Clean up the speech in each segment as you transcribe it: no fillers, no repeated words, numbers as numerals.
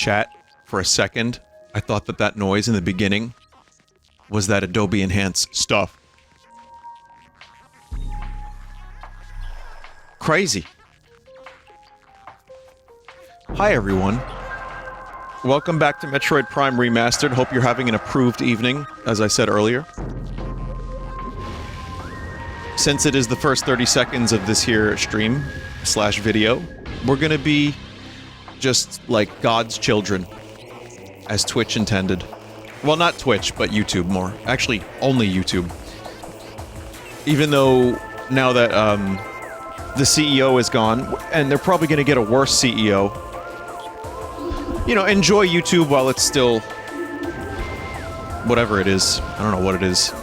Chat, for a second, I thought that that noise in the beginning was that Adobe Enhance stuff. Crazy. Hi everyone. Welcome back to Metroid Prime Remastered. Hope you're having an approved evening, as I said earlier. Since it is the first 30 seconds of this here stream slash video, we're gonna be just like God's children, as Twitch intended. Well, not Twitch, but YouTube more. Actually, only YouTube. Even though now that the CEO is gone, and they're probably gonna get a worse CEO. You know, enjoy YouTube while it's still whatever it is. I don't know what it is.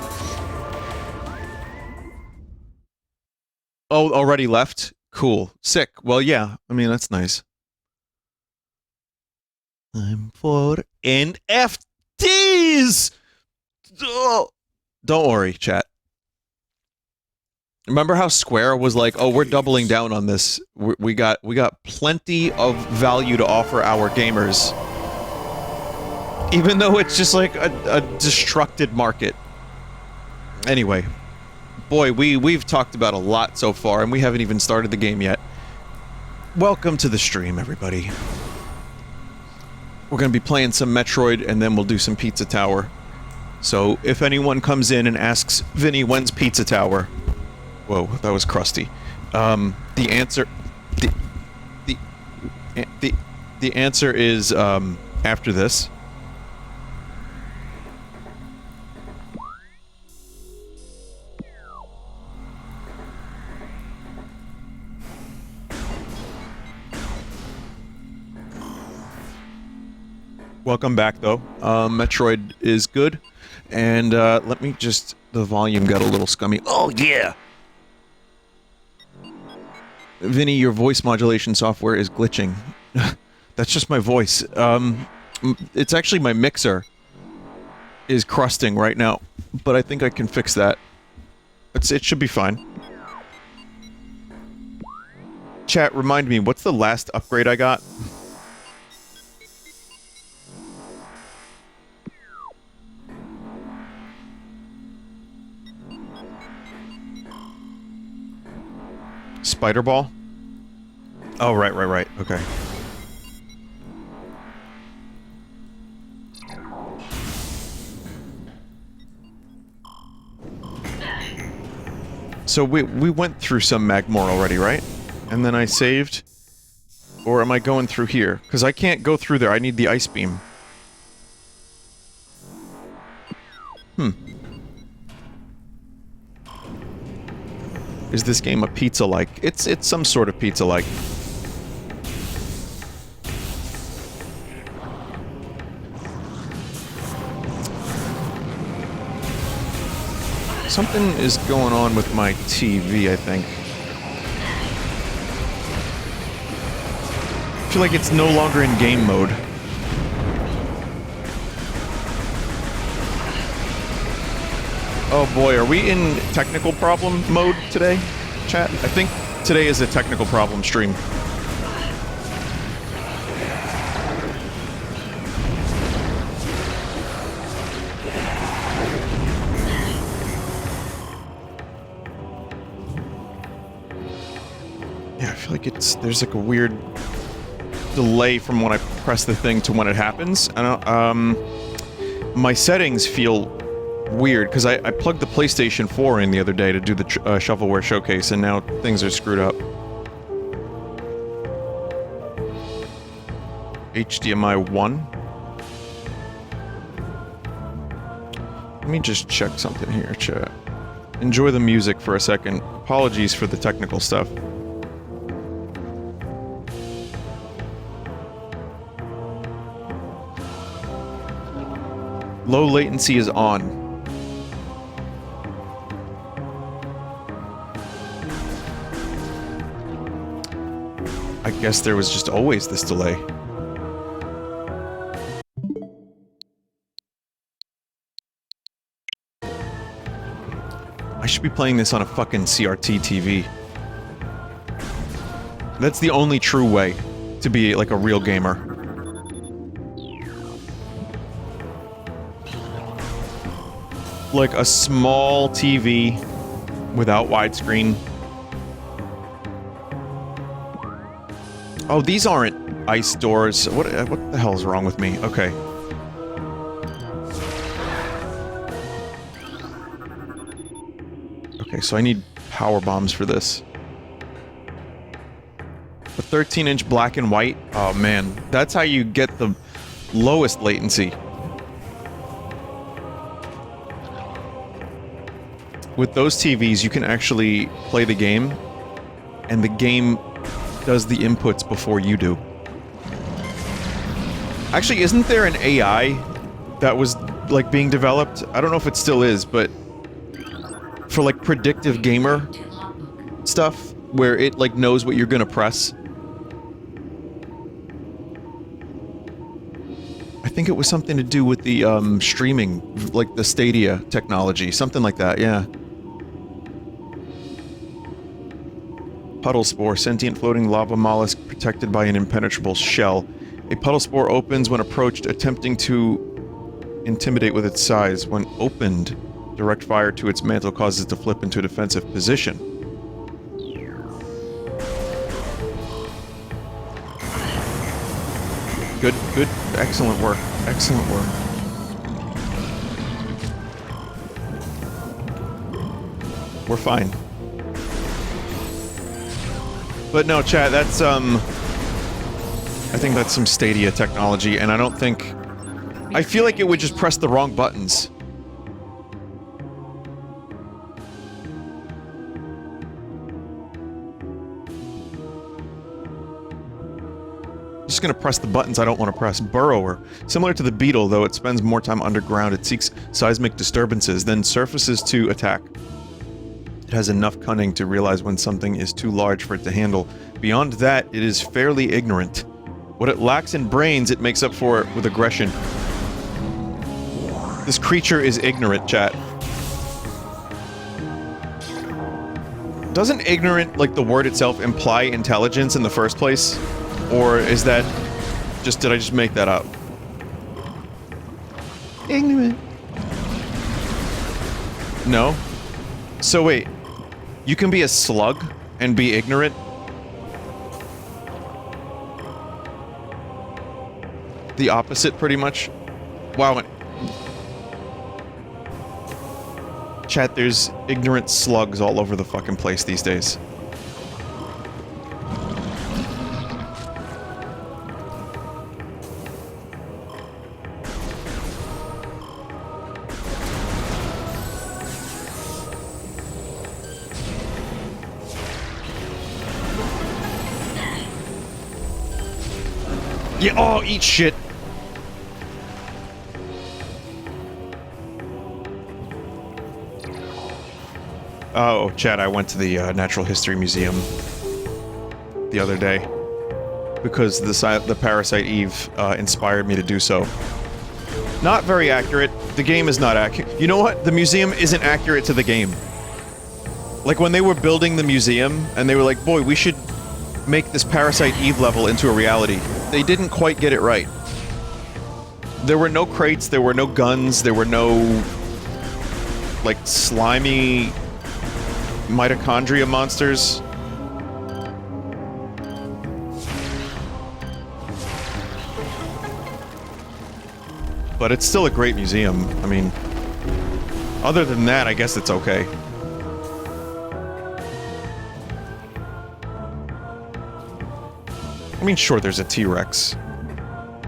Oh, already left? Cool. Sick. Well, yeah. I mean, that's nice. Time for NFTs! Oh, don't worry, chat. Remember how Square was like, oh, we're doubling down on this. We got plenty of value to offer our gamers. Even though it's just like a destructed market. Anyway. Boy, we've talked about a lot so far, and we haven't even started the game yet. Welcome to the stream, everybody. We're gonna be playing some Metroid, and then we'll do some Pizza Tower. So, if anyone comes in and asks, Vinny, when's Pizza Tower? Whoa, that was crusty. The answer... The answer is, after this. Welcome back, though. Metroid is good. And, let me just... The volume got a little scummy. Oh, yeah! Vinny, your voice modulation software is glitching. That's just my voice. It's actually my mixer is crusting right now. But I think I can fix that. It should be fine. Chat, remind me, what's the last upgrade I got? Spider Ball? Oh, right. Okay. So we went through some Magmoor already, right? And then I saved? Or am I going through here? Because I can't go through there, I need the ice beam. Is this game a pizza-like? It's some sort of pizza-like. Something is going on with my TV, I think. I feel like it's no longer in game mode. Oh boy, are we in technical problem mode today, chat? I think today is a technical problem stream. Yeah, I feel like there's like a weird delay from when I press the thing to when it happens. I don't, my settings feel weird, because I plugged the PlayStation 4 in the other day to do the shovelware showcase, and now things are screwed up. HDMI 1? Let me just check something here, chat. Enjoy the music for a second. Apologies for the technical stuff. Low latency is on. I guess there was just always this delay. I should be playing this on a fucking CRT TV. That's the only true way to be, like, a real gamer. like a small TV without widescreen. Oh, these aren't ice doors. What the hell is wrong with me? Okay. Okay, so I need power bombs for this. A 13-inch black and white? Oh man, that's how you get the lowest latency. With those TVs, you can actually play the game, and the game does the inputs before you do. Actually, isn't there an AI that was, like, being developed? I don't know if it still is, but for, like, predictive gamer stuff, where it, like, knows what you're gonna press. I think it was something to do with the, streaming, like the Stadia technology, something like that, yeah. Puddle spore, sentient floating lava mollusk protected by an impenetrable shell. A puddle spore opens when approached, attempting to intimidate with its size. When opened, direct fire to its mantle causes it to flip into a defensive position. Good, good, excellent work, excellent work. We're fine. But no, chat, that's, I think that's some Stadia technology, and I don't think... I feel like it would just press the wrong buttons. Just gonna press the buttons I don't want to press. Burrower. Similar to the beetle, though it spends more time underground, it seeks seismic disturbances, then surfaces to attack. It has enough cunning to realize when something is too large for it to handle. Beyond that, it is fairly ignorant. What it lacks in brains, it makes up for it with aggression. This creature is ignorant, chat. Doesn't ignorant, like the word itself, imply intelligence in the first place? Or is that just... did I just make that up? Ignorant. No? So wait. You can be a slug and be ignorant? The opposite, pretty much? Wow. Chat, there's ignorant slugs all over the fucking place these days. Yeah, oh, eat shit. Oh, Chad, I went to the Natural History Museum the other day because the Parasite Eve inspired me to do so. Not very accurate. The game is not accurate. You know what? The museum isn't accurate to the game. Like, when they were building the museum, and they were like, boy, we should make this Parasite Eve level into a reality. They didn't quite get it right. There were no crates, there were no guns, there were no... like, slimy... mitochondria monsters. But it's still a great museum. I mean... other than that, I guess it's okay. I mean, sure, there's a T-Rex.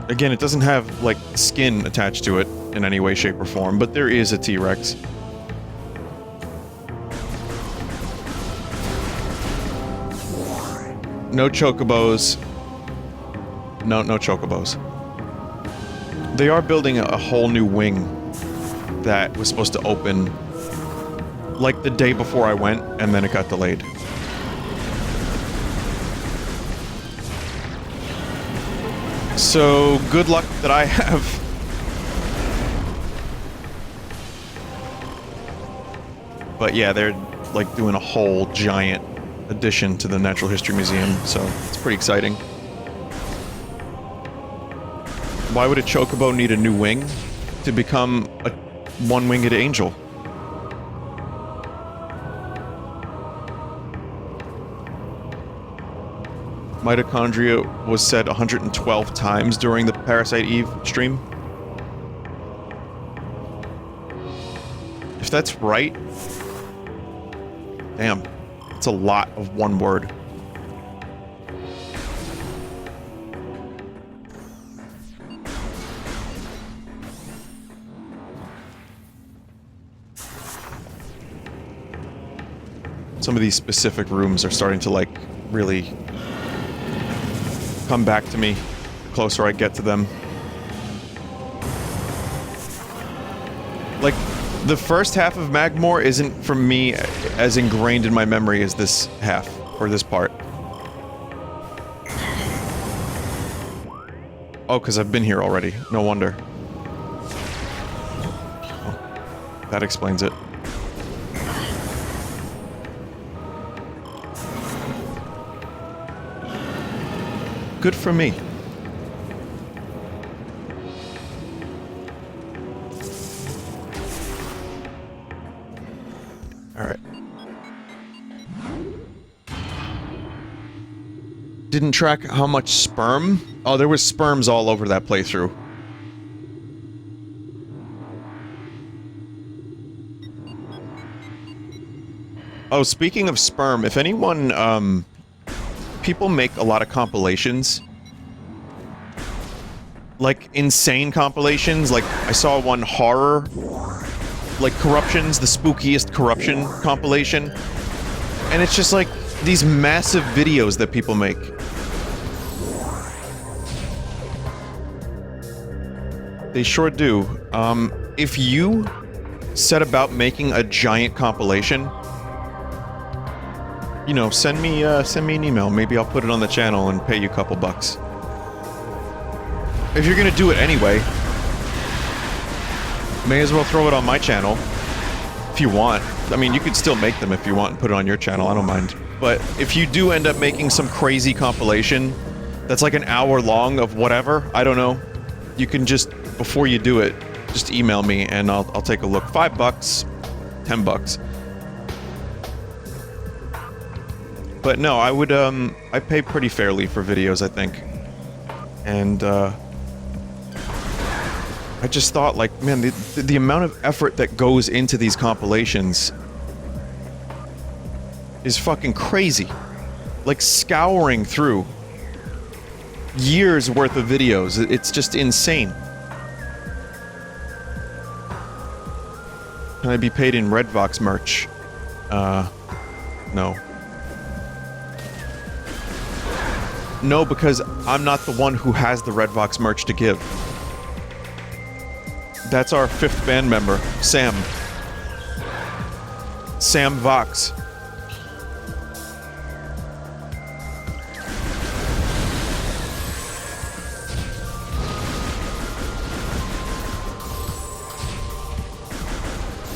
Again, it doesn't have, like, skin attached to it in any way, shape, or form, but there is a T-Rex. No chocobos. No chocobos. They are building a whole new wing that was supposed to open, like, the day before I went, and then it got delayed. So, good luck that I have. But yeah, they're, like, doing a whole giant addition to the Natural History Museum, so it's pretty exciting. Why would a chocobo need a new wing? To become a one-winged angel. Mitochondria was said 112 times during the Parasite Eve stream. If that's right... Damn. It's a lot of one word. Some of these specific rooms are starting to, like, really come back to me the closer I get to them. Like, the first half of Magmoor isn't, for me, as ingrained in my memory as this half, or this part. Oh, because I've been here already. No wonder. Oh, that explains it. Good for me. Alright. Didn't track how much sperm? Oh, there was sperms all over that playthrough. Oh, speaking of sperm, if anyone, people make a lot of compilations. Like, insane compilations. Like, I saw one horror... like, corruptions, the spookiest corruption compilation. And it's just like, these massive videos that people make. They sure do. If you set about making a giant compilation... you know, send me an email. Maybe I'll put it on the channel and pay you a couple bucks. If you're gonna do it anyway, may as well throw it on my channel. If you want. I mean, you could still make them if you want and put it on your channel, I don't mind. But if you do end up making some crazy compilation that's like an hour long of whatever, I don't know, you can just, before you do it, just email me and I'll take a look. $5, $10. But no, I would, I pay pretty fairly for videos, I think. And, I just thought, like, man, the amount of effort that goes into these compilations is fucking crazy. Like, scouring through years worth of videos, it's just insane. Can I be paid in Redvox merch? No. No, because I'm not the one who has the Redvox merch to give. That's our 5th band member, Sam. Sam Vox.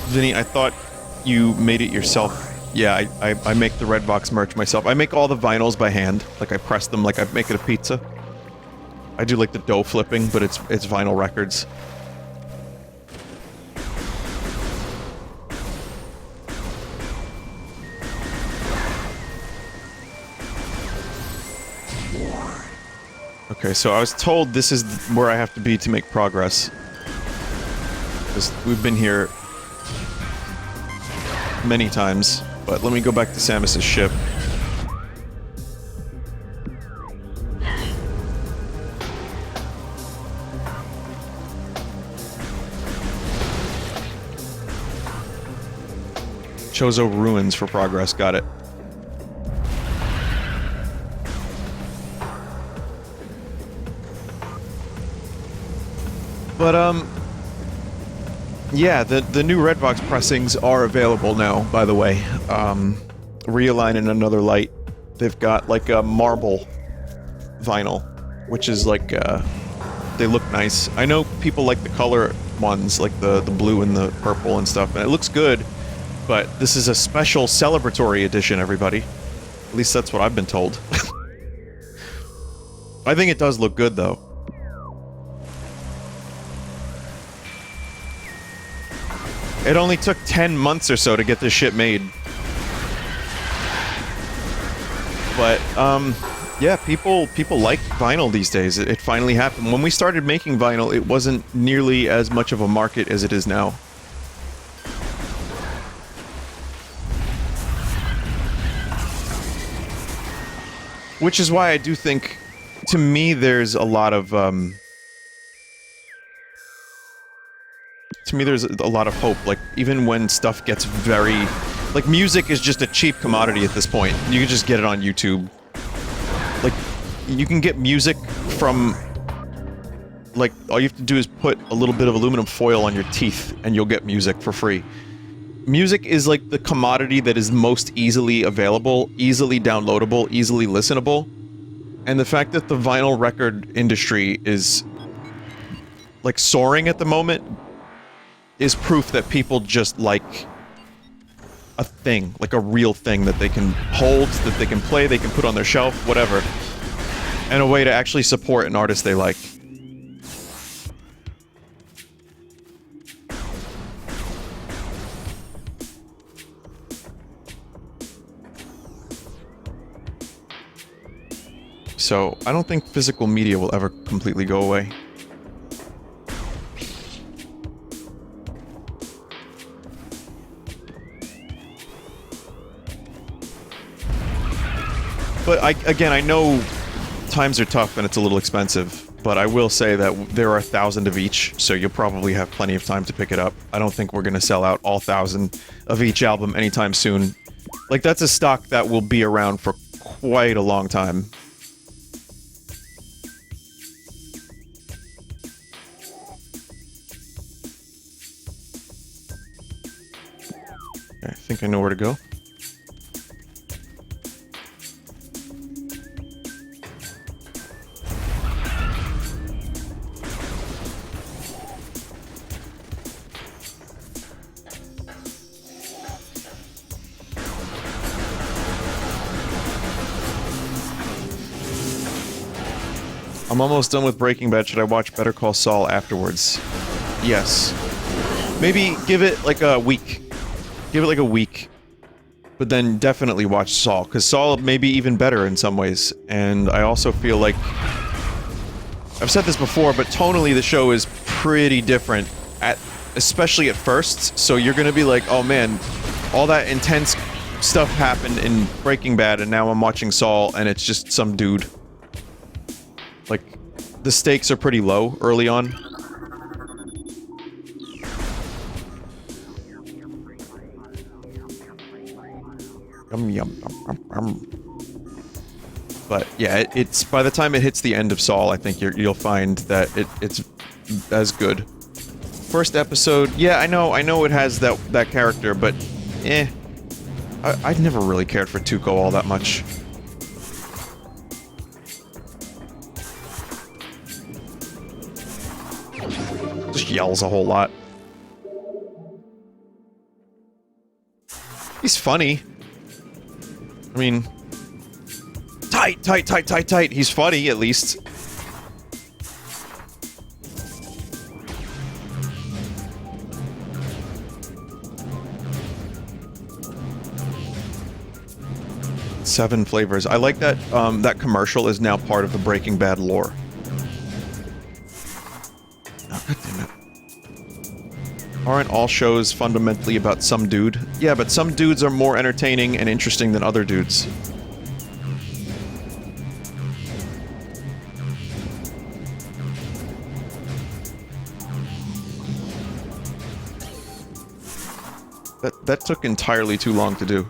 Vinny, I thought you made it yourself. Yeah, I make the Redvox merch myself. I make all the vinyls by hand. Like, I press them like I make it a pizza. I do, like, the dough flipping, but it's vinyl records. Okay, so I was told this is where I have to be to make progress. Because we've been here many times, but let me go back to Samus's ship. Chozo Ruins for progress, got it. But, yeah, the new Redvox pressings are available now, by the way. Realign in Another Light. They've got, like, a marble vinyl, which is, like, they look nice. I know people like the color ones, like the blue and the purple and stuff, and it looks good, but this is a special celebratory edition, everybody. At least that's what I've been told. I think it does look good, though. It only took 10 months or so to get this shit made. But, Yeah, people like vinyl these days. It finally happened. When we started making vinyl, it wasn't nearly as much of a market as it is now. Which is why I do think, to me, there's a lot of, to me, there's a lot of hope. Like, even when stuff gets very... Like, music is just a cheap commodity at this point. You can just get it on YouTube. Like, you can get music from... Like, all you have to do is put a little bit of aluminum foil on your teeth, and you'll get music for free. Music is like the commodity that is most easily available, easily downloadable, easily listenable. And the fact that the vinyl record industry is, like, soaring at the moment is proof that people just like a thing, like a real thing that they can hold, that they can play, they can put on their shelf, whatever. And a way to actually support an artist they like. So, I don't think physical media will ever completely go away. But again, I know times are tough and it's a little expensive, but I will say that there are 1,000 of each, so you'll probably have plenty of time to pick it up. I don't think we're gonna sell out all 1,000 of each album anytime soon. Like, that's a stock that will be around for quite a long time. I think I know where to go. I'm almost done with Breaking Bad. Should I watch Better Call Saul afterwards? Yes. Maybe give it like a week. Give it like a week. But then definitely watch Saul, because Saul may be even better in some ways. And I also feel like... I've said this before, but tonally the show is pretty different, especially at first. So you're gonna be like, oh man, all that intense stuff happened in Breaking Bad, and now I'm watching Saul, and it's just some dude. Like, the stakes are pretty low early on. Yum, yum, yum, yum, yum. But yeah, it's by the time it hits the end of Saul, I think you'll find that it's as good. First episode, yeah, I know it has that character, but I'd never really cared for Tuco all that much. Just yells a whole lot. He's funny. I mean... Tight, tight, tight, tight, tight. He's funny, at least. Seven flavors. I like that, that commercial is now part of the Breaking Bad lore. Oh, God damn it. Aren't all shows fundamentally about some dude? Yeah, but some dudes are more entertaining and interesting than other dudes. That took entirely too long to do.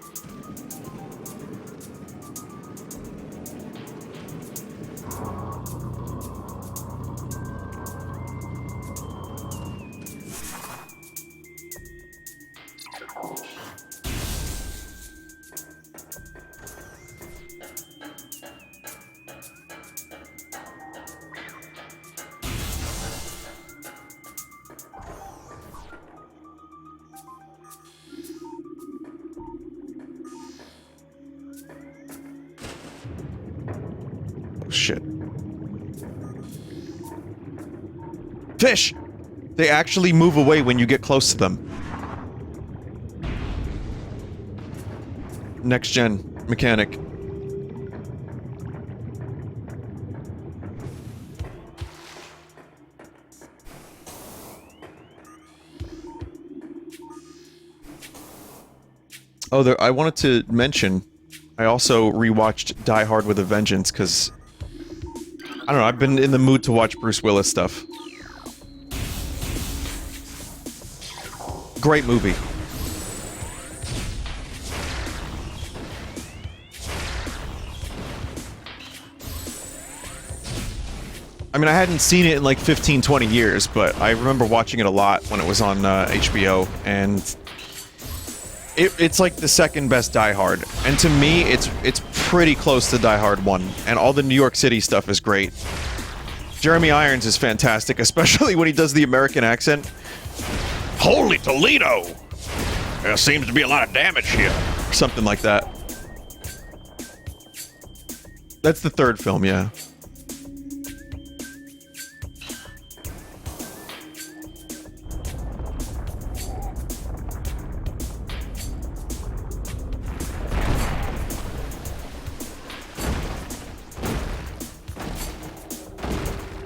Shit. Fish! They actually move away when you get close to them. Next gen mechanic. Oh, I wanted to mention, I also rewatched Die Hard with a Vengeance, because, I don't know, I've been in the mood to watch Bruce Willis stuff. Great movie. I mean, I hadn't seen it in like 15, 20 years, but I remember watching it a lot when it was on HBO, and it's like the second best Die Hard. And to me, it's pretty close to Die Hard 1, and all the New York City stuff is great. Jeremy Irons is fantastic, especially when he does the American accent. Holy Toledo! There seems to be a lot of damage here. Or something like that. That's the third film, yeah.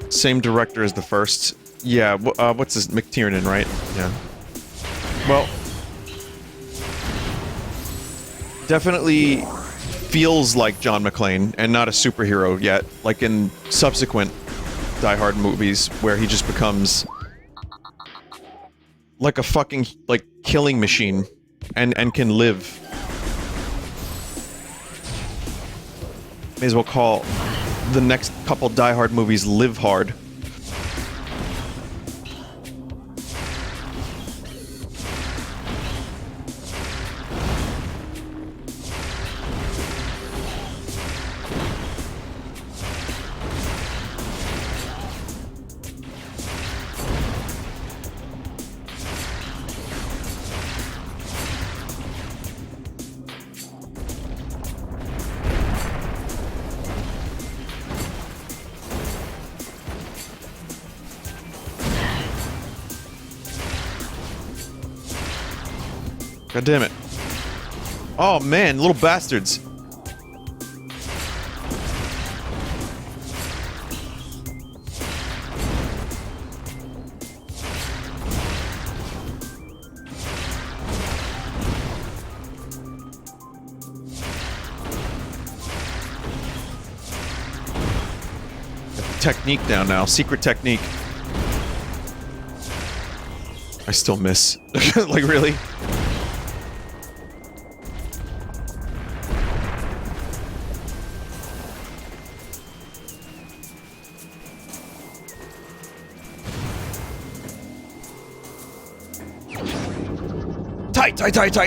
Same director as the first. Yeah, what's his... McTiernan, right? Yeah. Well... definitely feels like John McClane, and not a superhero yet, like in subsequent Die Hard movies, where he just becomes... like a fucking, like, killing machine, and can live. May as well call the next couple Die Hard movies Live Hard. God damn it. Oh man, little bastards. Technique down now, secret technique. I still miss. Like, really?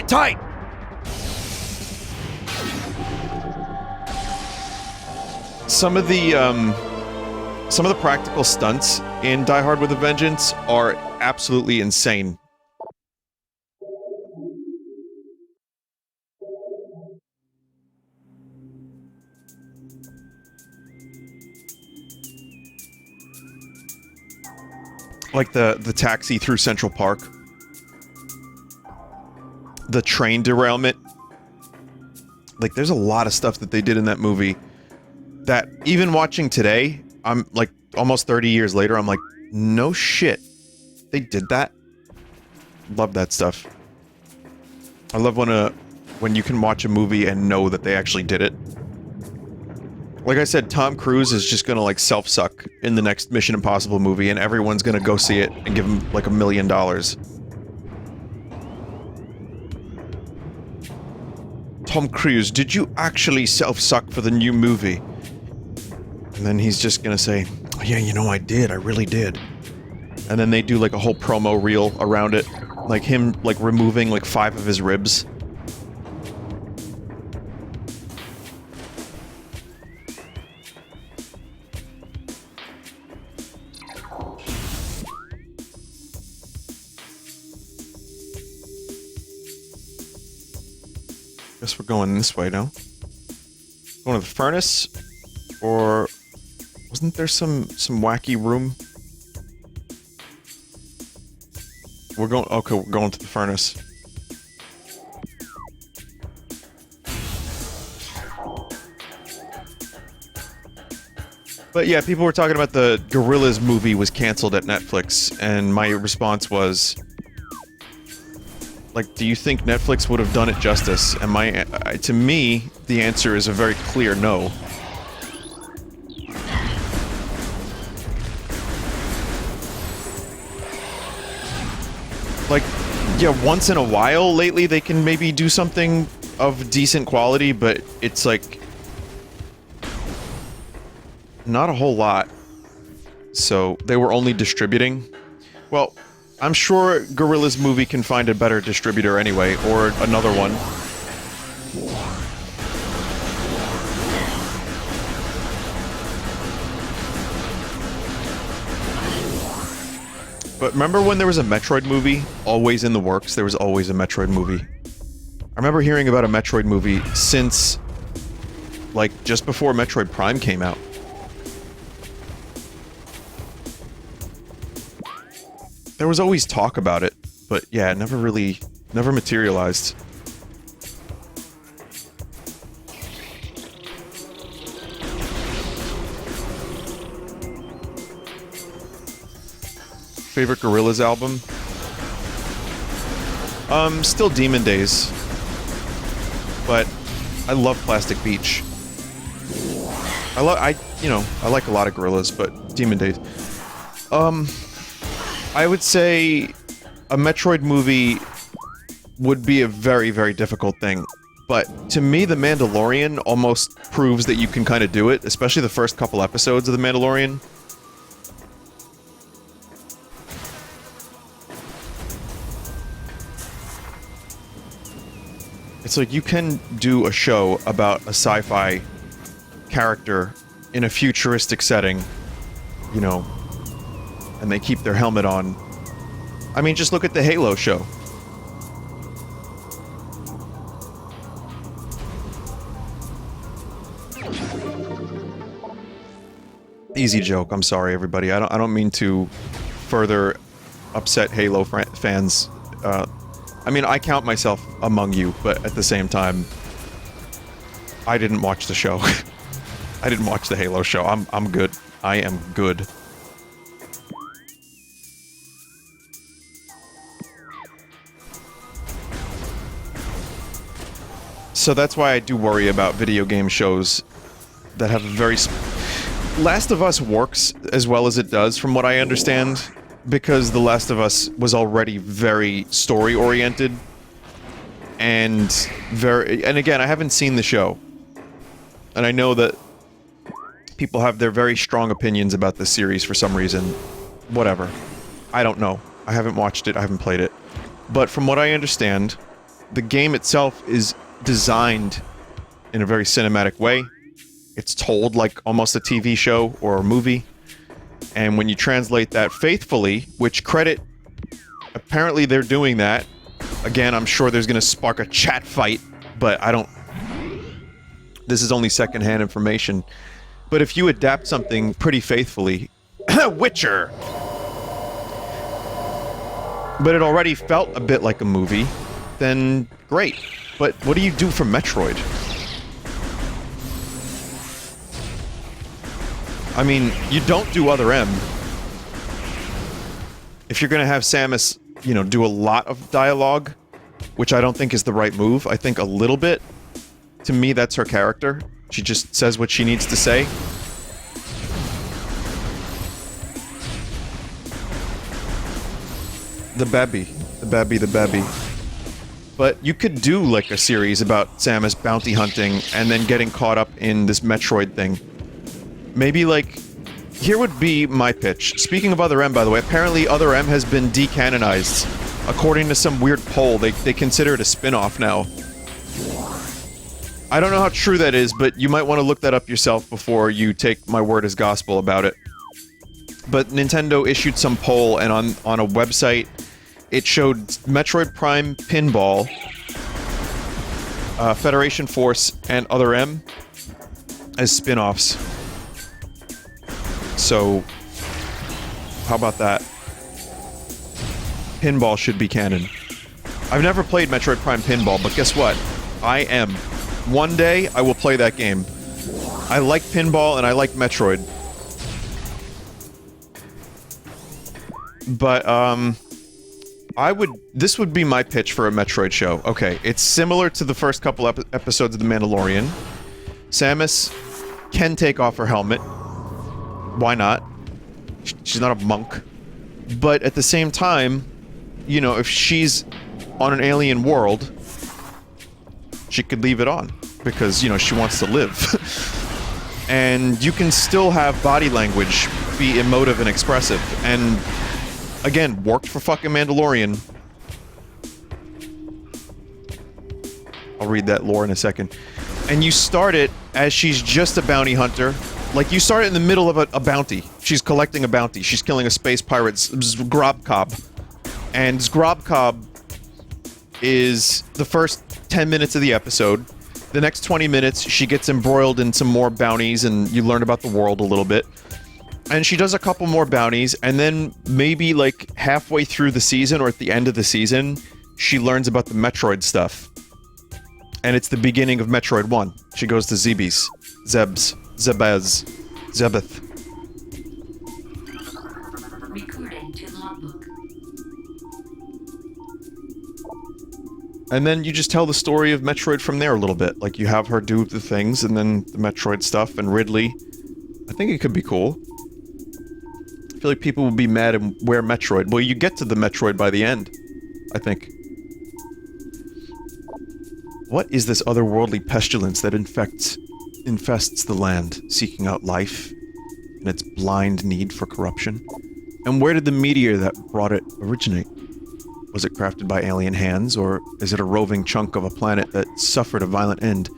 Tight! Some of the practical stunts in Die Hard with a Vengeance are absolutely insane. Like the taxi through Central Park. The train derailment. Like, there's a lot of stuff that they did in that movie that, even watching today, I'm like, almost 30 years later, I'm like, no shit. They did that? Love that stuff. I love when you can watch a movie and know that they actually did it. Like I said, Tom Cruise is just gonna, like, self-suck in the next Mission Impossible movie, and everyone's gonna go see it and give him, like, $1 million. Tom Cruise, did you actually self-suck for the new movie? And then he's just gonna say, oh, yeah, you know, I did, I really did. And then they do, like, a whole promo reel around it. Like him, like, removing, like, 5 of his ribs. Guess we're going this way now. Going to the furnace? Or... wasn't there some wacky room? We're going... okay, we're going to the furnace. But yeah, people were talking about the Gorillaz movie was cancelled at Netflix, and my response was... Like, do you think Netflix would have done it justice? And to me, the answer is a very clear no. Like, yeah, once in a while lately they can maybe do something of decent quality, but it's like not a whole lot. So they were only distributing. Well, I'm sure Guerrilla's movie can find a better distributor anyway, or another one. But remember when there was a Metroid movie always in the works? There was always a Metroid movie. I remember hearing about a Metroid movie since, like, just before Metroid Prime came out. There was always talk about it, but yeah, it never materialized. Favorite Gorillaz album? Still Demon Days. But I love Plastic Beach. I like a lot of Gorillaz, but Demon Days. I would say a Metroid movie would be a very, very difficult thing. But to me, The Mandalorian almost proves that you can kind of do it, especially the first couple episodes of The Mandalorian. It's like you can do a show about a sci-fi character in a futuristic setting, you know, and they keep their helmet on. I mean, just look at the Halo show. Easy joke. I'm sorry, everybody. I don't mean to further upset Halo fans. I mean, I count myself among you, but at the same time, I didn't watch the show. I didn't watch the Halo show. I'm good. I am good. So that's why I do worry about video game shows that have a very... Last of Us works as well as it does, from what I understand, because The Last of Us was already very story-oriented, and again, I haven't seen the show, and I know that people have their very strong opinions about this series for some reason. Whatever. I don't know. I haven't watched it, I haven't played it. But from what I understand, the game itself is designed in a very cinematic way. It's told like almost a TV show or a movie. And when you translate that faithfully, which credit, apparently they're doing that. Again, I'm sure there's gonna spark a chat fight, but I don't... This is only secondhand information. But if you adapt something pretty faithfully... Witcher! But it already felt a bit like a movie, then great. But what do you do for Metroid? I mean, you don't do Other M. If you're gonna have Samus, you know, do a lot of dialogue, which I don't think is the right move, I think a little bit. To me, that's her character. She just says what she needs to say. The babby. But you could do, like, a series about Samus bounty hunting and then getting caught up in this Metroid thing. Maybe, like... Here would be my pitch. Speaking of Other M, by the way, apparently Other M has been decanonized. According to some weird poll, they consider it a spin-off now. I don't know how true that is, but you might want to look that up yourself before you take my word as gospel about it. But Nintendo issued some poll, and on a website, it showed Metroid Prime Pinball, Federation Force, and Other M as spin-offs. So, how about that? Pinball should be canon. I've never played Metroid Prime Pinball, but guess what? I am. One day, I will play that game. I like pinball and I like Metroid. But, This would be my pitch for a Metroid show. Okay, it's similar to the first couple episodes of The Mandalorian. Samus can take off her helmet. Why not? She's not a monk. But at the same time, you know, if she's on an alien world, she could leave it on. Because, you know, she wants to live. And you can still have body language be emotive and expressive. And, again, worked for fucking Mandalorian. I'll read that lore in a second. And you start it as she's just a bounty hunter. Like, you start it in the middle of a bounty. She's collecting a bounty. She's killing a space pirate, Zgrobkob. And Zgrobkob is the first 10 minutes of the episode. The next 20 minutes, she gets embroiled in some more bounties, and you learn about the world a little bit. And she does a couple more bounties, and then maybe, like, halfway through the season, or at the end of the season, she learns about the Metroid stuff. And it's the beginning of Metroid 1. She goes to Zebes. Zebeth. Recording to logbook. And then you just tell the story of Metroid from there a little bit. Like, you have her do the things, and then the Metroid stuff, and Ridley. I think it could be cool. I feel like people would be mad and wear Metroid. Well, you get to the Metroid by the end, I think. What is this otherworldly pestilence that infests the land, seeking out life and its blind need for corruption? And where did the meteor that brought it originate? Was it crafted by alien hands, or is it a roving chunk of a planet that suffered a violent end?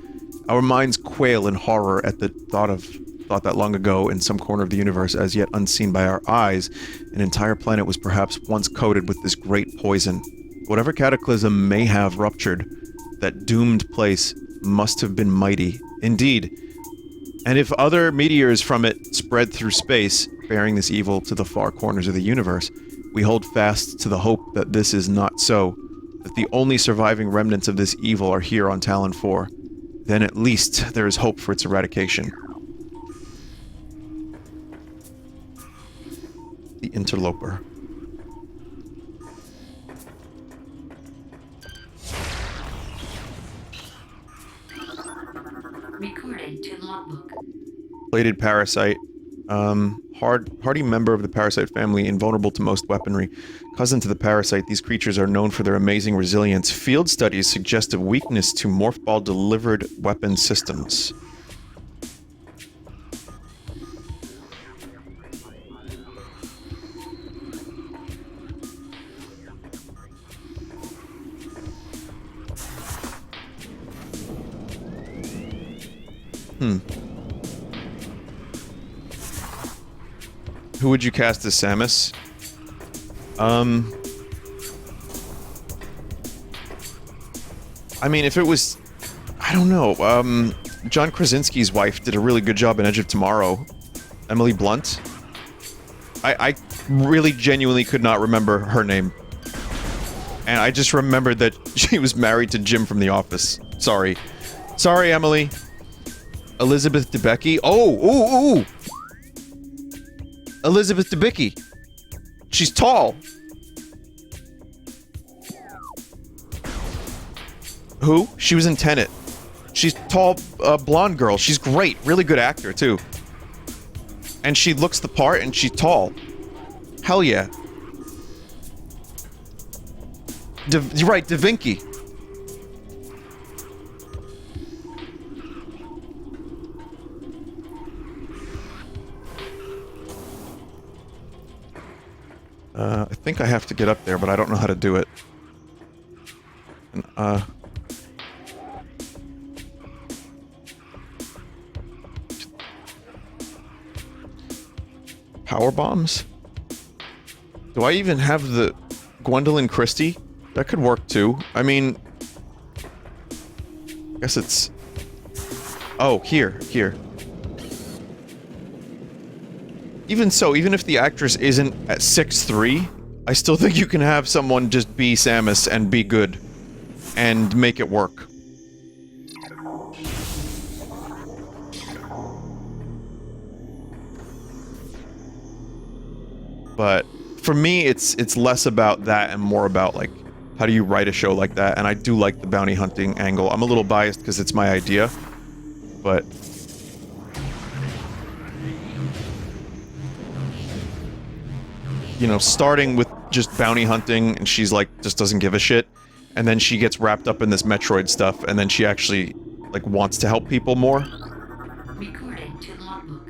Our minds quail in horror at the thought that long ago, in some corner of the universe as yet unseen by our eyes, an entire planet was perhaps once coated with this great poison. Whatever cataclysm may have ruptured, that doomed place must have been mighty. Indeed. And if other meteors from it spread through space, bearing this evil to the far corners of the universe, we hold fast to the hope that this is not so, that the only surviving remnants of this evil are here on Talon 4. Then at least there is hope for its eradication. The Interloper. Recording to logbook. Bladed parasite. Hardy member of the parasite family, invulnerable to most weaponry. Cousin to the parasite, these creatures are known for their amazing resilience. Field studies suggest a weakness to morph ball delivered weapon systems. Who would you cast as Samus? I mean, if it was... I don't know, John Krasinski's wife did a really good job in Edge of Tomorrow. Emily Blunt? I really genuinely could not remember her name. And I just remembered that she was married to Jim from The Office. Sorry. Sorry, Emily. Elizabeth Debicki? Oh, ooh! Elizabeth Debicki. She's tall. Who? She was in Tenet. She's tall, blonde girl. She's great. Really good actor, too. And she looks the part, and she's tall. Hell yeah. You're right, Da Vinci. I think I have to get up there, but I don't know how to do it. And, power bombs? Do I even have the Gwendolyn Christie? That could work too. I mean... I guess it's... Oh, here. Even so, even if the actress isn't at 6'3", I still think you can have someone just be Samus and be good. And make it work. But for me, it's less about that and more about, like, how do you write a show like that? And I do like the bounty hunting angle. I'm a little biased because it's my idea, but... You know, starting with just bounty hunting, and she's like, just doesn't give a shit, and then she gets wrapped up in this Metroid stuff, and then she actually, like, wants to help people more. Recorded to logbook.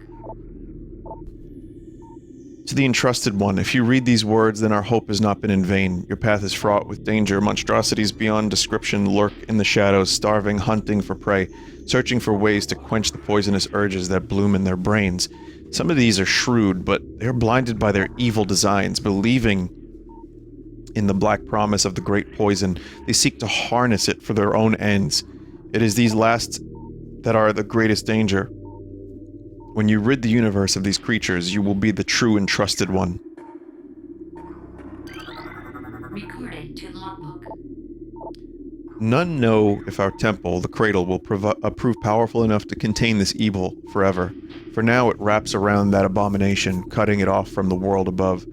To the entrusted one, if you read these words, then our hope has not been in vain. Your path is fraught with danger. Monstrosities beyond description lurk in the shadows, starving, hunting for prey, searching for ways to quench the poisonous urges that bloom in their brains. Some of these are shrewd, but they're blinded by their evil designs, believing in the black promise of the great poison. They seek to harness it for their own ends. It is these last that are the greatest danger. When you rid the universe of these creatures, you will be the true and trusted one. Recorded to logbook. None know if our temple, the cradle, will prove powerful enough to contain this evil forever. For now it wraps around that abomination, cutting it off from the world above.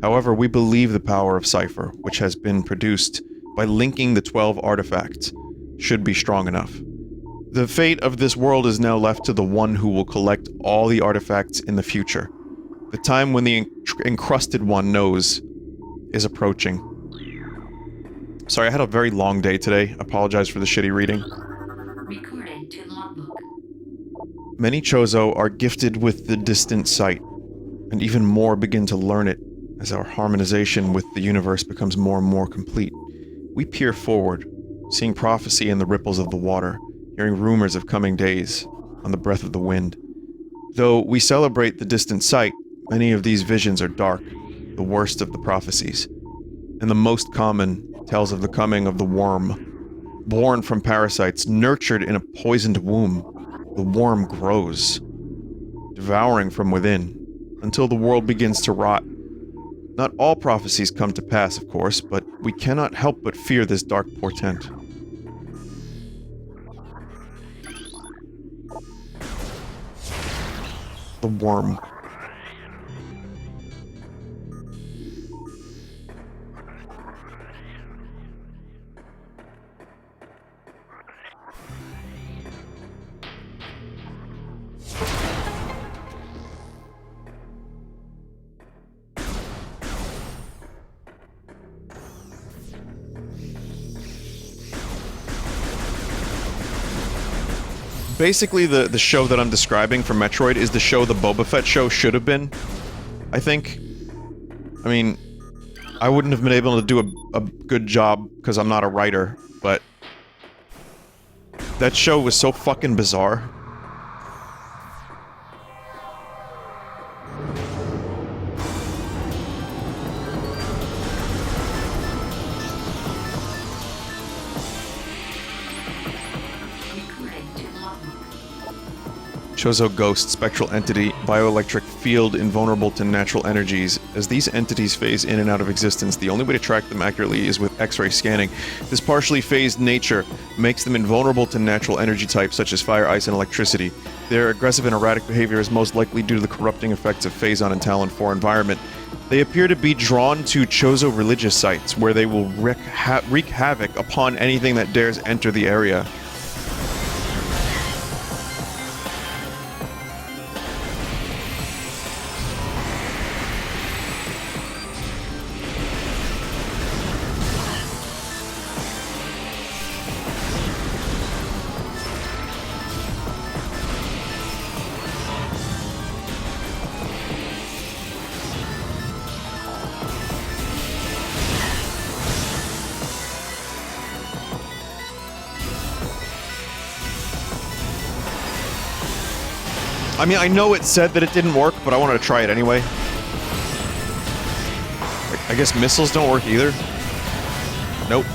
However, we believe the power of Cypher, which has been produced by linking the 12 artifacts, should be strong enough. The fate of this world is now left to the one who will collect all the artifacts in the future. The time when the encrusted one knows is approaching. Sorry, I had a very long day today. Apologize for the shitty reading. Recorded to logbook. Many Chozo are gifted with the distant sight, and even more begin to learn it as our harmonization with the universe becomes more and more complete. We peer forward, seeing prophecy in the ripples of the water, hearing rumors of coming days on the breath of the wind. Though we celebrate the distant sight, many of these visions are dark, the worst of the prophecies. And the most common tells of the coming of the worm. Born from parasites, nurtured in a poisoned womb, the worm grows, devouring from within, until the world begins to rot. Not all prophecies come to pass, of course, but we cannot help but fear this dark portent. The worm. Basically, the show that I'm describing for Metroid is the show the Boba Fett show should have been, I think. I mean, I wouldn't have been able to do a good job because I'm not a writer, but that show was so fucking bizarre. Chozo Ghost, spectral entity, bioelectric field invulnerable to natural energies. As these entities phase in and out of existence, the only way to track them accurately is with X-ray scanning. This partially phased nature makes them invulnerable to natural energy types such as fire, ice, and electricity. Their aggressive and erratic behavior is most likely due to the corrupting effects of Phazon and Talon 4 environment. They appear to be drawn to Chozo religious sites, where they will wreak havoc upon anything that dares enter the area. I mean, I know it said that it didn't work, but I wanted to try it anyway. I guess missiles don't work either. Nope.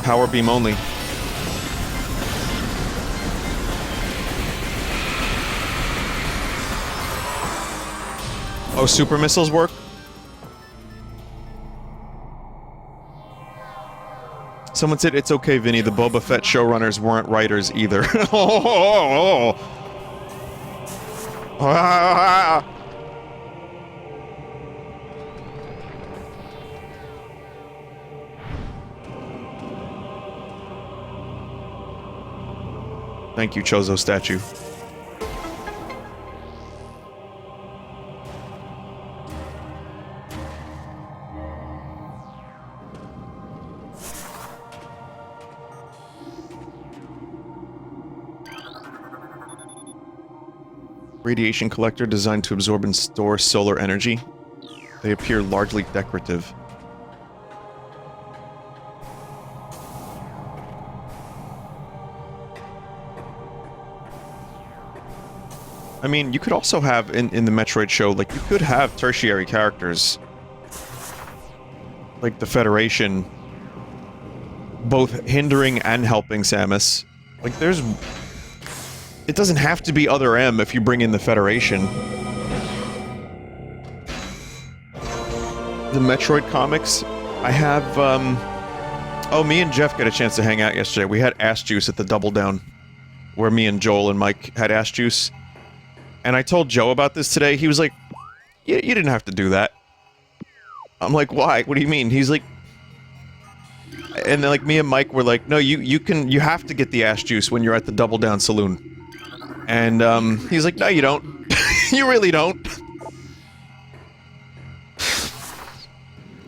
Power beam only. Oh, super missiles work? Someone said, it's okay, Vinny, the Boba Fett showrunners weren't writers either. Thank you, Chozo statue. Radiation collector designed to absorb and store solar energy. They appear largely decorative. I mean, you could also have, in the Metroid show, like, you could have tertiary characters. Like the Federation. Both hindering and helping Samus. Like, there's... It doesn't have to be Other M if you bring in the Federation. The Metroid comics, I have, Oh, me and Jeff got a chance to hang out yesterday. We had ass juice at the Double Down. Where me and Joel and Mike had ass juice. And I told Joe about this today. He was like, "Yeah, you didn't have to do that." I'm like, "Why? What do you mean?" He's like... And then, like, me and Mike were like, "No, you have to get the ass juice when you're at the Double Down Saloon." And, he's like, "No, you don't." You really don't.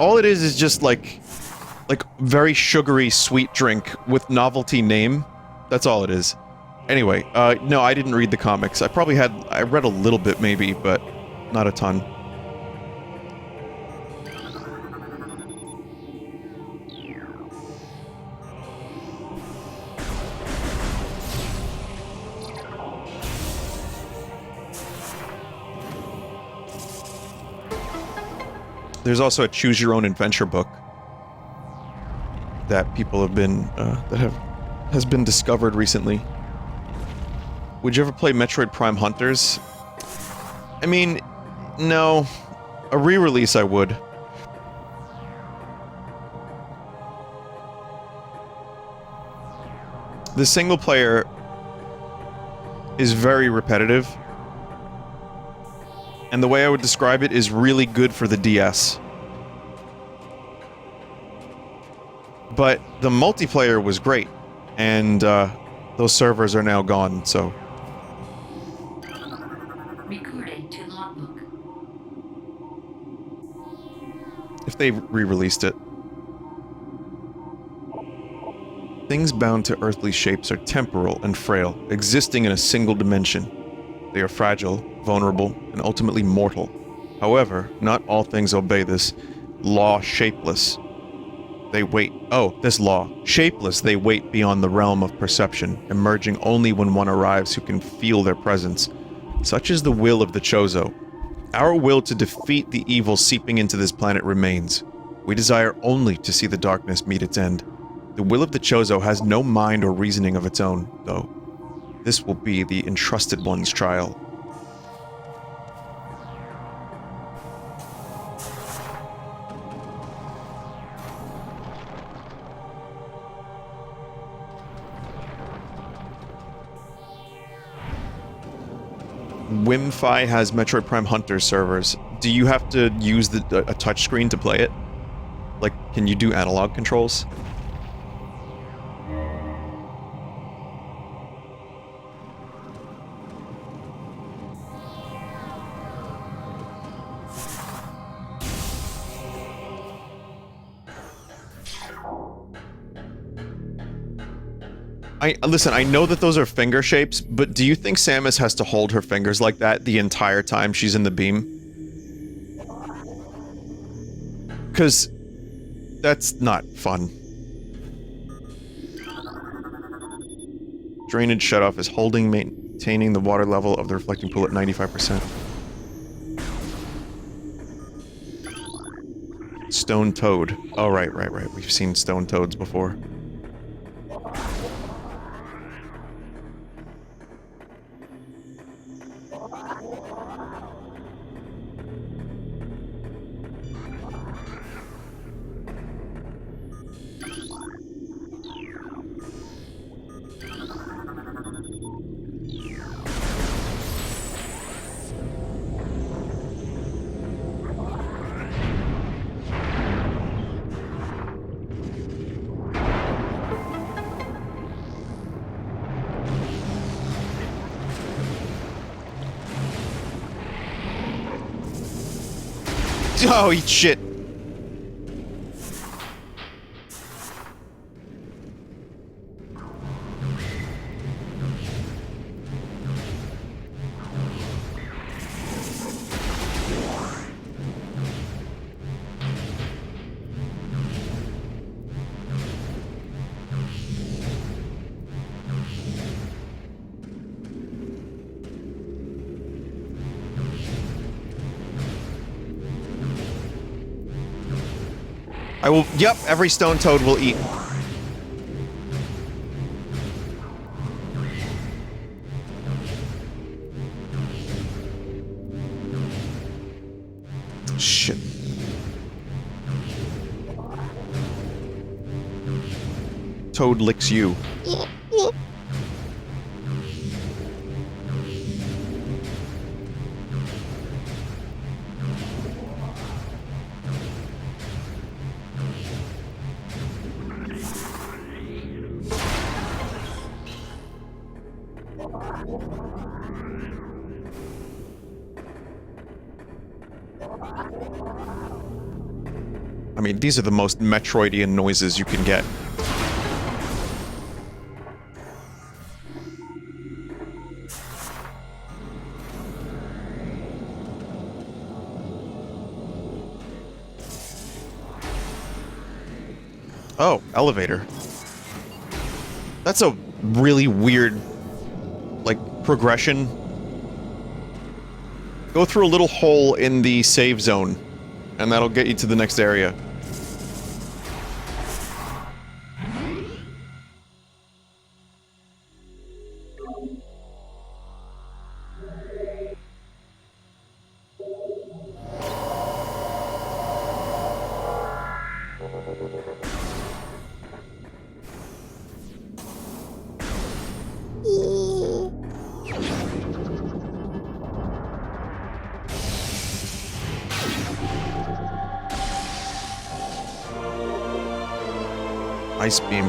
All it is just, like, very sugary sweet drink with novelty name. That's all it is. Anyway, no, I didn't read the comics. I read a little bit maybe, but not a ton. There's also a Choose Your Own Adventure book that people have been, has been discovered recently. Would you ever play Metroid Prime Hunters? I mean, no. A re-release I would. The single player is very repetitive. And the way I would describe it is really good for the DS. But the multiplayer was great. And, those servers are now gone, so... Recorded to logbook. If they re-released it. Things bound to earthly shapes are temporal and frail, existing in a single dimension. They are fragile, vulnerable, and ultimately mortal. However, not all things obey this law shapeless. They wait. Oh, this law. Shapeless, they wait beyond the realm of perception, emerging only when one arrives who can feel their presence. Such is the will of the Chozo. Our will to defeat the evil seeping into this planet remains. We desire only to see the darkness meet its end. The will of the Chozo has no mind or reasoning of its own, though. This will be the entrusted one's trial. Wimfi has Metroid Prime Hunters servers. Do you have to use a touchscreen to play it? Like, can you do analog controls? Listen, I know that those are finger shapes, but do you think Samus has to hold her fingers like that the entire time she's in the beam? 'Cause that's not fun. Drainage shutoff is maintaining the water level of the reflecting pool at 95%. Stone Toad. Oh, right. We've seen Stone Toads before. Oh, shit. I will. Yep, every stone toad will eat. Shit. Toad licks you. I mean, these are the most Metroidian noises you can get. Oh, elevator. That's a really weird, like, progression. Go through a little hole in the save zone, and that'll get you to the next area. Ice beam.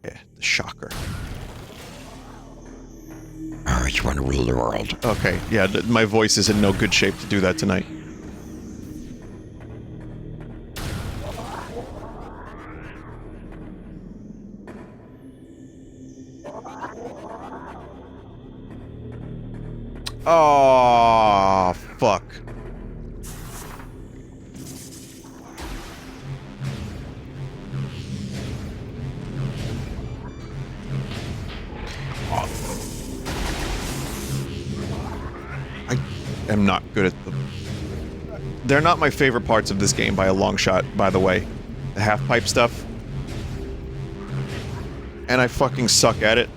Yeah, the shocker. I just want to rule the world. Okay, yeah, my voice is in no good shape to do that tonight. Oh, fuck. I am not good at them. They're not my favorite parts of this game by a long shot, by the way. The half-pipe stuff. And I fucking suck at it.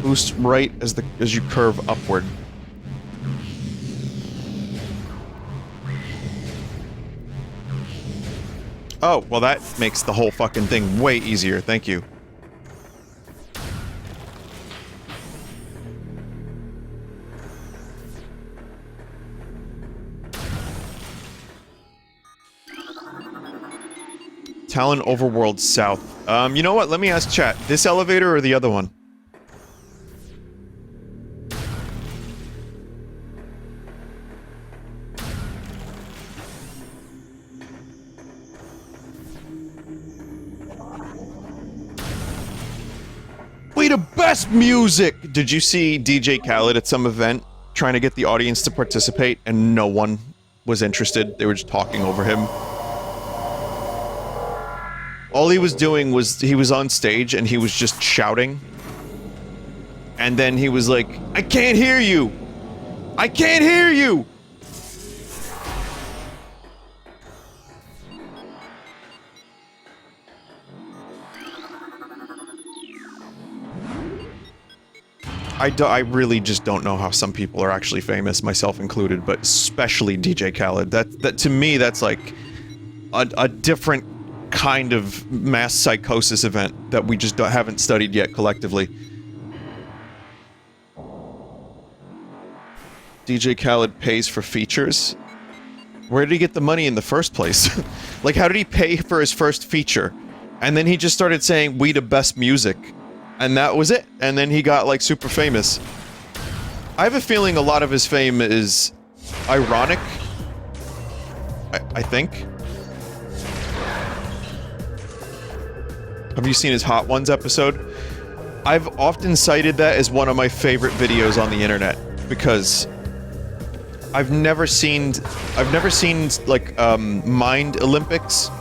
Boost right as you curve upward. Oh, well that makes the whole fucking thing way easier, thank you. Talon Overworld South. You know what? Let me ask chat. This elevator or the other one? We the best music! Did you see DJ Khaled at some event trying to get the audience to participate and no one was interested? They were just talking over him. All he was doing was, he was on stage and he was just shouting. And then he was like, I can't hear you! I can't hear you! I really just don't know how some people are actually famous, myself included, but especially DJ Khaled. That to me, that's like a different kind of mass psychosis event that we just haven't studied yet collectively. DJ Khaled pays for features? Where did he get the money in the first place? Like, how did he pay for his first feature? And then he just started saying, "We the best music." And that was it. And then he got, like, super famous. I have a feeling a lot of his fame is ironic. I think. Have you seen his Hot Ones episode? I've often cited that as one of my favorite videos on the internet, because I've never seen like mind Olympics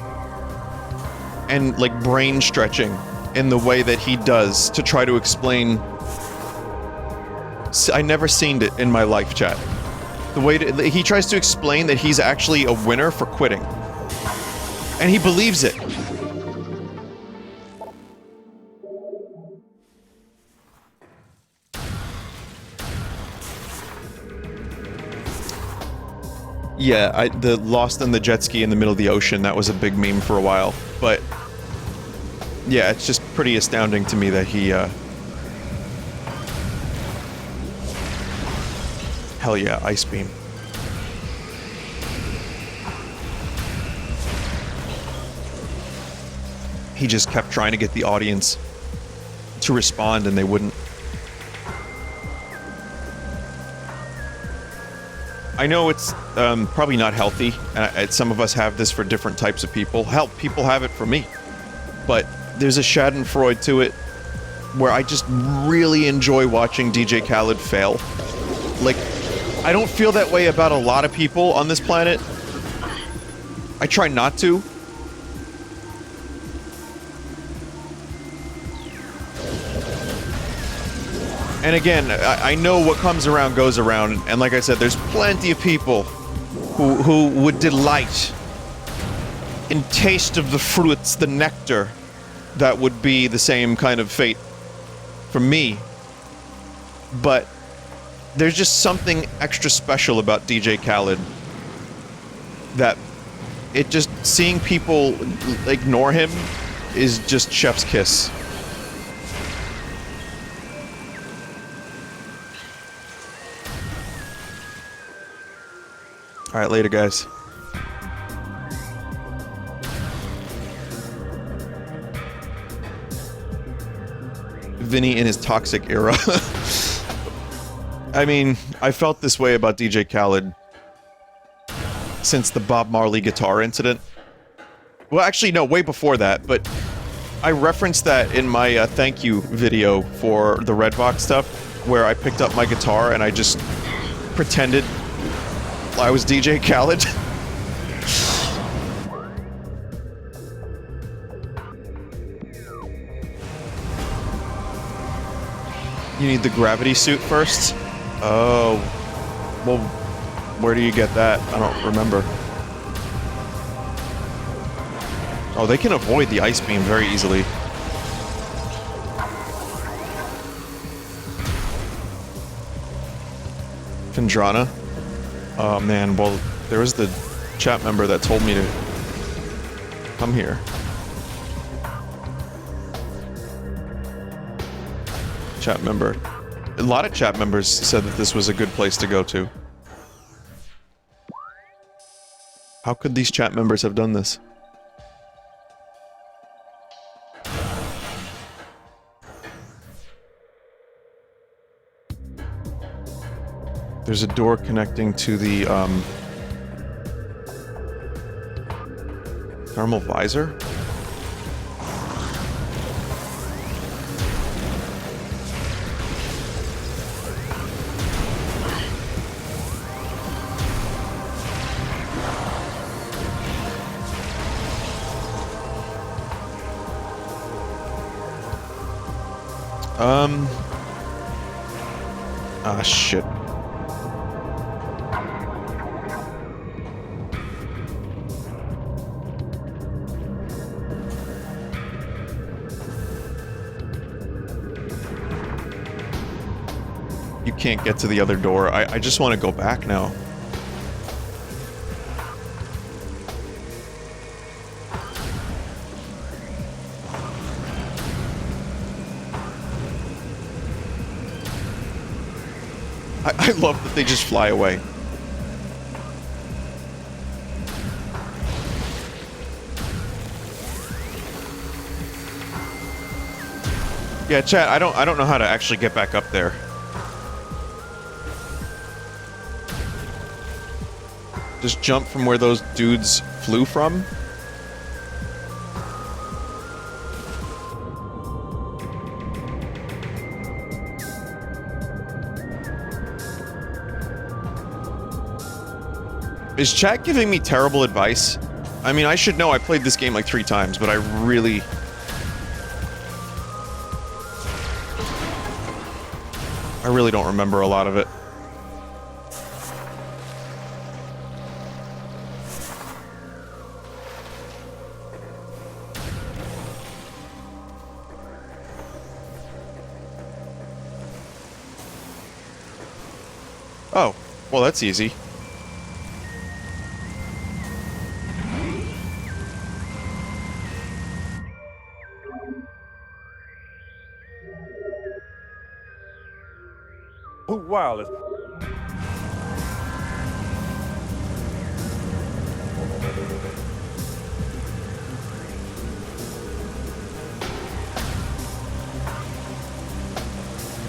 and like brain stretching in the way that he does to try to explain. I never seen it in my life, chat. The way he tries to explain that he's actually a winner for quitting, and he believes it. Yeah, the Lost in the jet ski in the middle of the ocean, that was a big meme for a while. But yeah, it's just pretty astounding to me that he, hell yeah, Ice Beam. He just kept trying to get the audience to respond, and they wouldn't. I know it's probably not healthy, and some of us have this for different types of people. Hell, people have it for me. But there's a schadenfreude to it where I just really enjoy watching DJ Khaled fail. Like, I don't feel that way about a lot of people on this planet. I try not to. And again, I know what comes around goes around, and like I said, there's plenty of people who would delight in taste of the fruits, the nectar, that would be the same kind of fate for me. But there's just something extra special about DJ Khaled that it just, seeing people ignore him is just chef's kiss. Alright, later, guys. Vinny in his toxic era. I mean, I felt this way about DJ Khaled since the Bob Marley guitar incident. Well, actually, no, way before that, but I referenced that in my thank you video for the Redbox stuff, where I picked up my guitar and I just pretended I was DJ Khaled. You need the gravity suit first? Oh. Well, where do you get that? I don't remember. Oh, they can avoid the ice beam very easily. Phendrana? Oh man, well, there was the chat member that told me to come here. Chat member. A lot of chat members said that this was a good place to go to. How could these chat members have done this? There's a door connecting to the, thermal visor? Ah, shit. You can't get to the other door. I just want to go back now. I love that they just fly away. Yeah, chat, I don't know how to actually get back up there. Just jump from where those dudes flew from? Is chat giving me terrible advice? I mean, I should know. I played this game like 3 times, but I really don't remember a lot of it. Oh, well, that's easy. Wireless.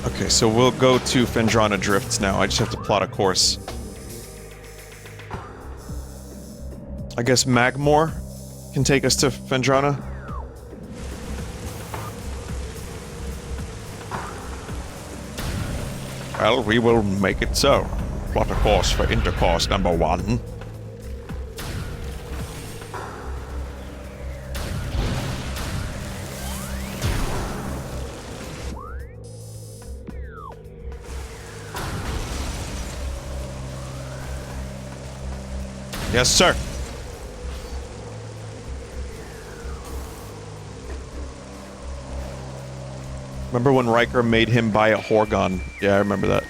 Okay, so we'll go to Phendrana Drifts now. I just have to plot a course. I guess Magmoor can take us to Phendrana? Well, we will make it so. Plot a course for intercourse number 1. Yes, sir. Remember when Riker made him buy a Horgon? Yeah, I remember that.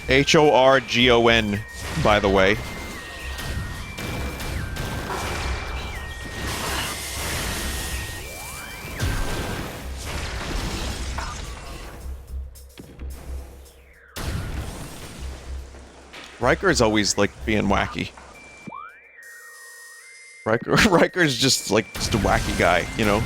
Horgon, by the way. Riker is always, like, being wacky. Riker's just, like, just a wacky guy, you know?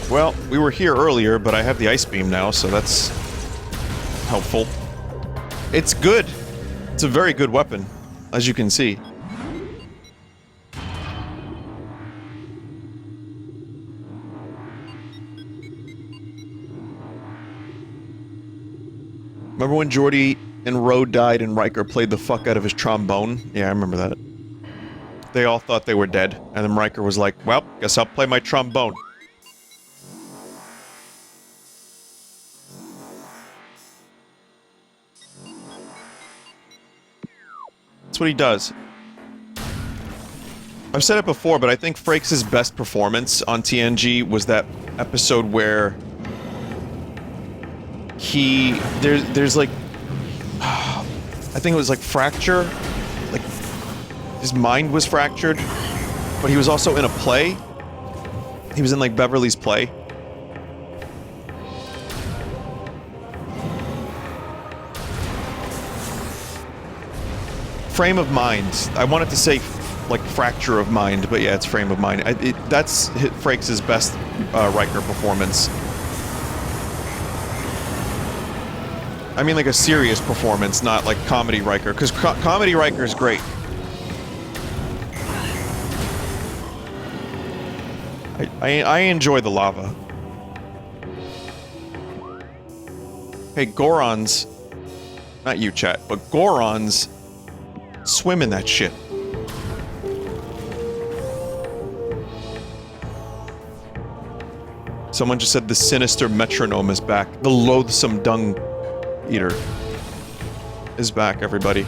Well, we were here earlier, but I have the ice beam now, so that's helpful. It's good. It's a very good weapon, as you can see. Remember when Geordi and Rode died and Riker played the fuck out of his trombone? Yeah, I remember that. They all thought they were dead, and then Riker was like, well, guess I'll play my trombone. That's what he does. I've said it before, but I think Frakes' best performance on TNG was that episode where there's like I think it was like fracture, like his mind was fractured, but he was also in a play. He was in like Beverly's play. Frame of mind. I wanted to say, like, fracture of mind, but yeah, it's frame of mind. That's Frakes' best Riker performance. I mean, like, a serious performance, not, like, comedy Riker, because comedy Riker is great. I enjoy the lava. Hey, Gorons... Not you, chat, but Gorons... swim in that shit. Someone just said the sinister metronome is back. The loathsome dung eater is back, everybody.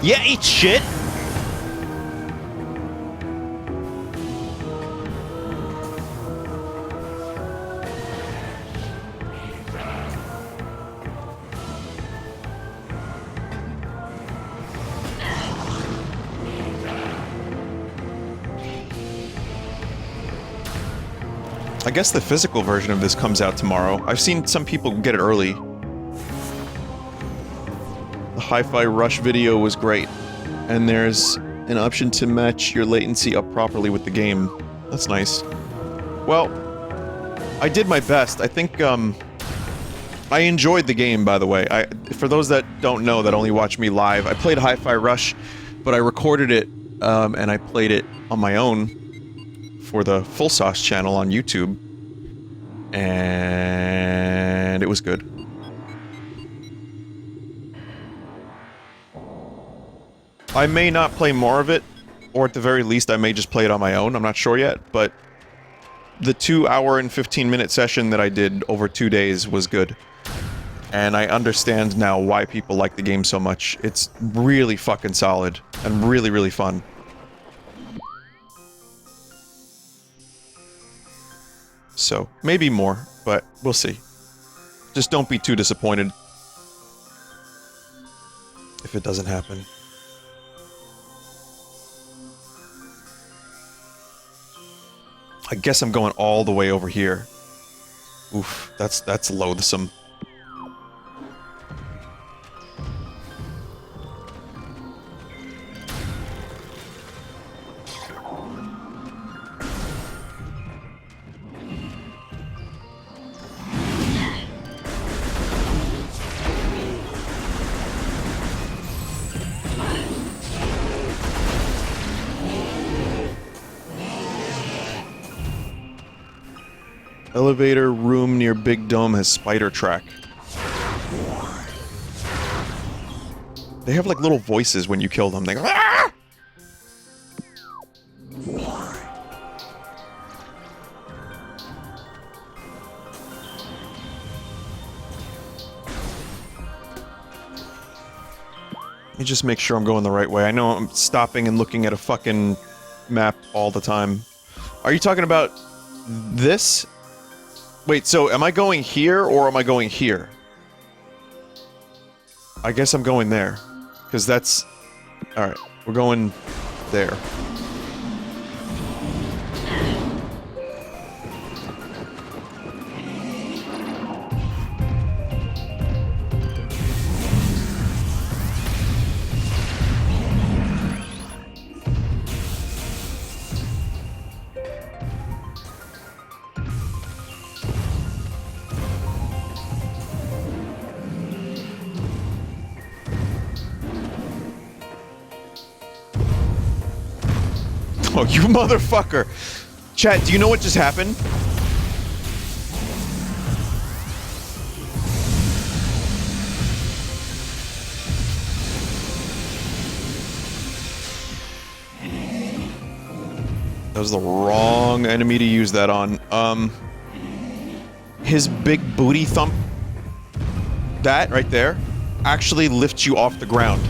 Yeah, eat shit! I guess the physical version of this comes out tomorrow. I've seen some people get it early. The Hi-Fi Rush video was great. And there's an option to match your latency up properly with the game. That's nice. Well, I did my best. I think, I enjoyed the game, by the way. For those that don't know, that only watch me live, I played Hi-Fi Rush, but I recorded it, and I played it on my own for the Full Sauce channel on YouTube, and it was good. I may not play more of it, or at the very least I may just play it on my own, I'm not sure yet, but the 2-hour and 15-minute session that I did over 2 days was good. And I understand now why people like the game so much. It's really fucking solid, and really, really fun. So, maybe more, but we'll see. Just don't be too disappointed if it doesn't happen. I guess I'm going all the way over here. Oof, that's loathsome. Elevator room near Big Dome has spider track. They have like little voices when you kill them. They go, "Ah!" Let me just make sure I'm going the right way. I know I'm stopping and looking at a fucking map all the time. Are you talking about this? Wait, so am I going here or am I going here? I guess I'm going there. Because that's... Alright, we're going there. Oh, you motherfucker! Chat, do you know what just happened? That was the wrong enemy to use that on. His big booty thump, that right there, actually lifts you off the ground.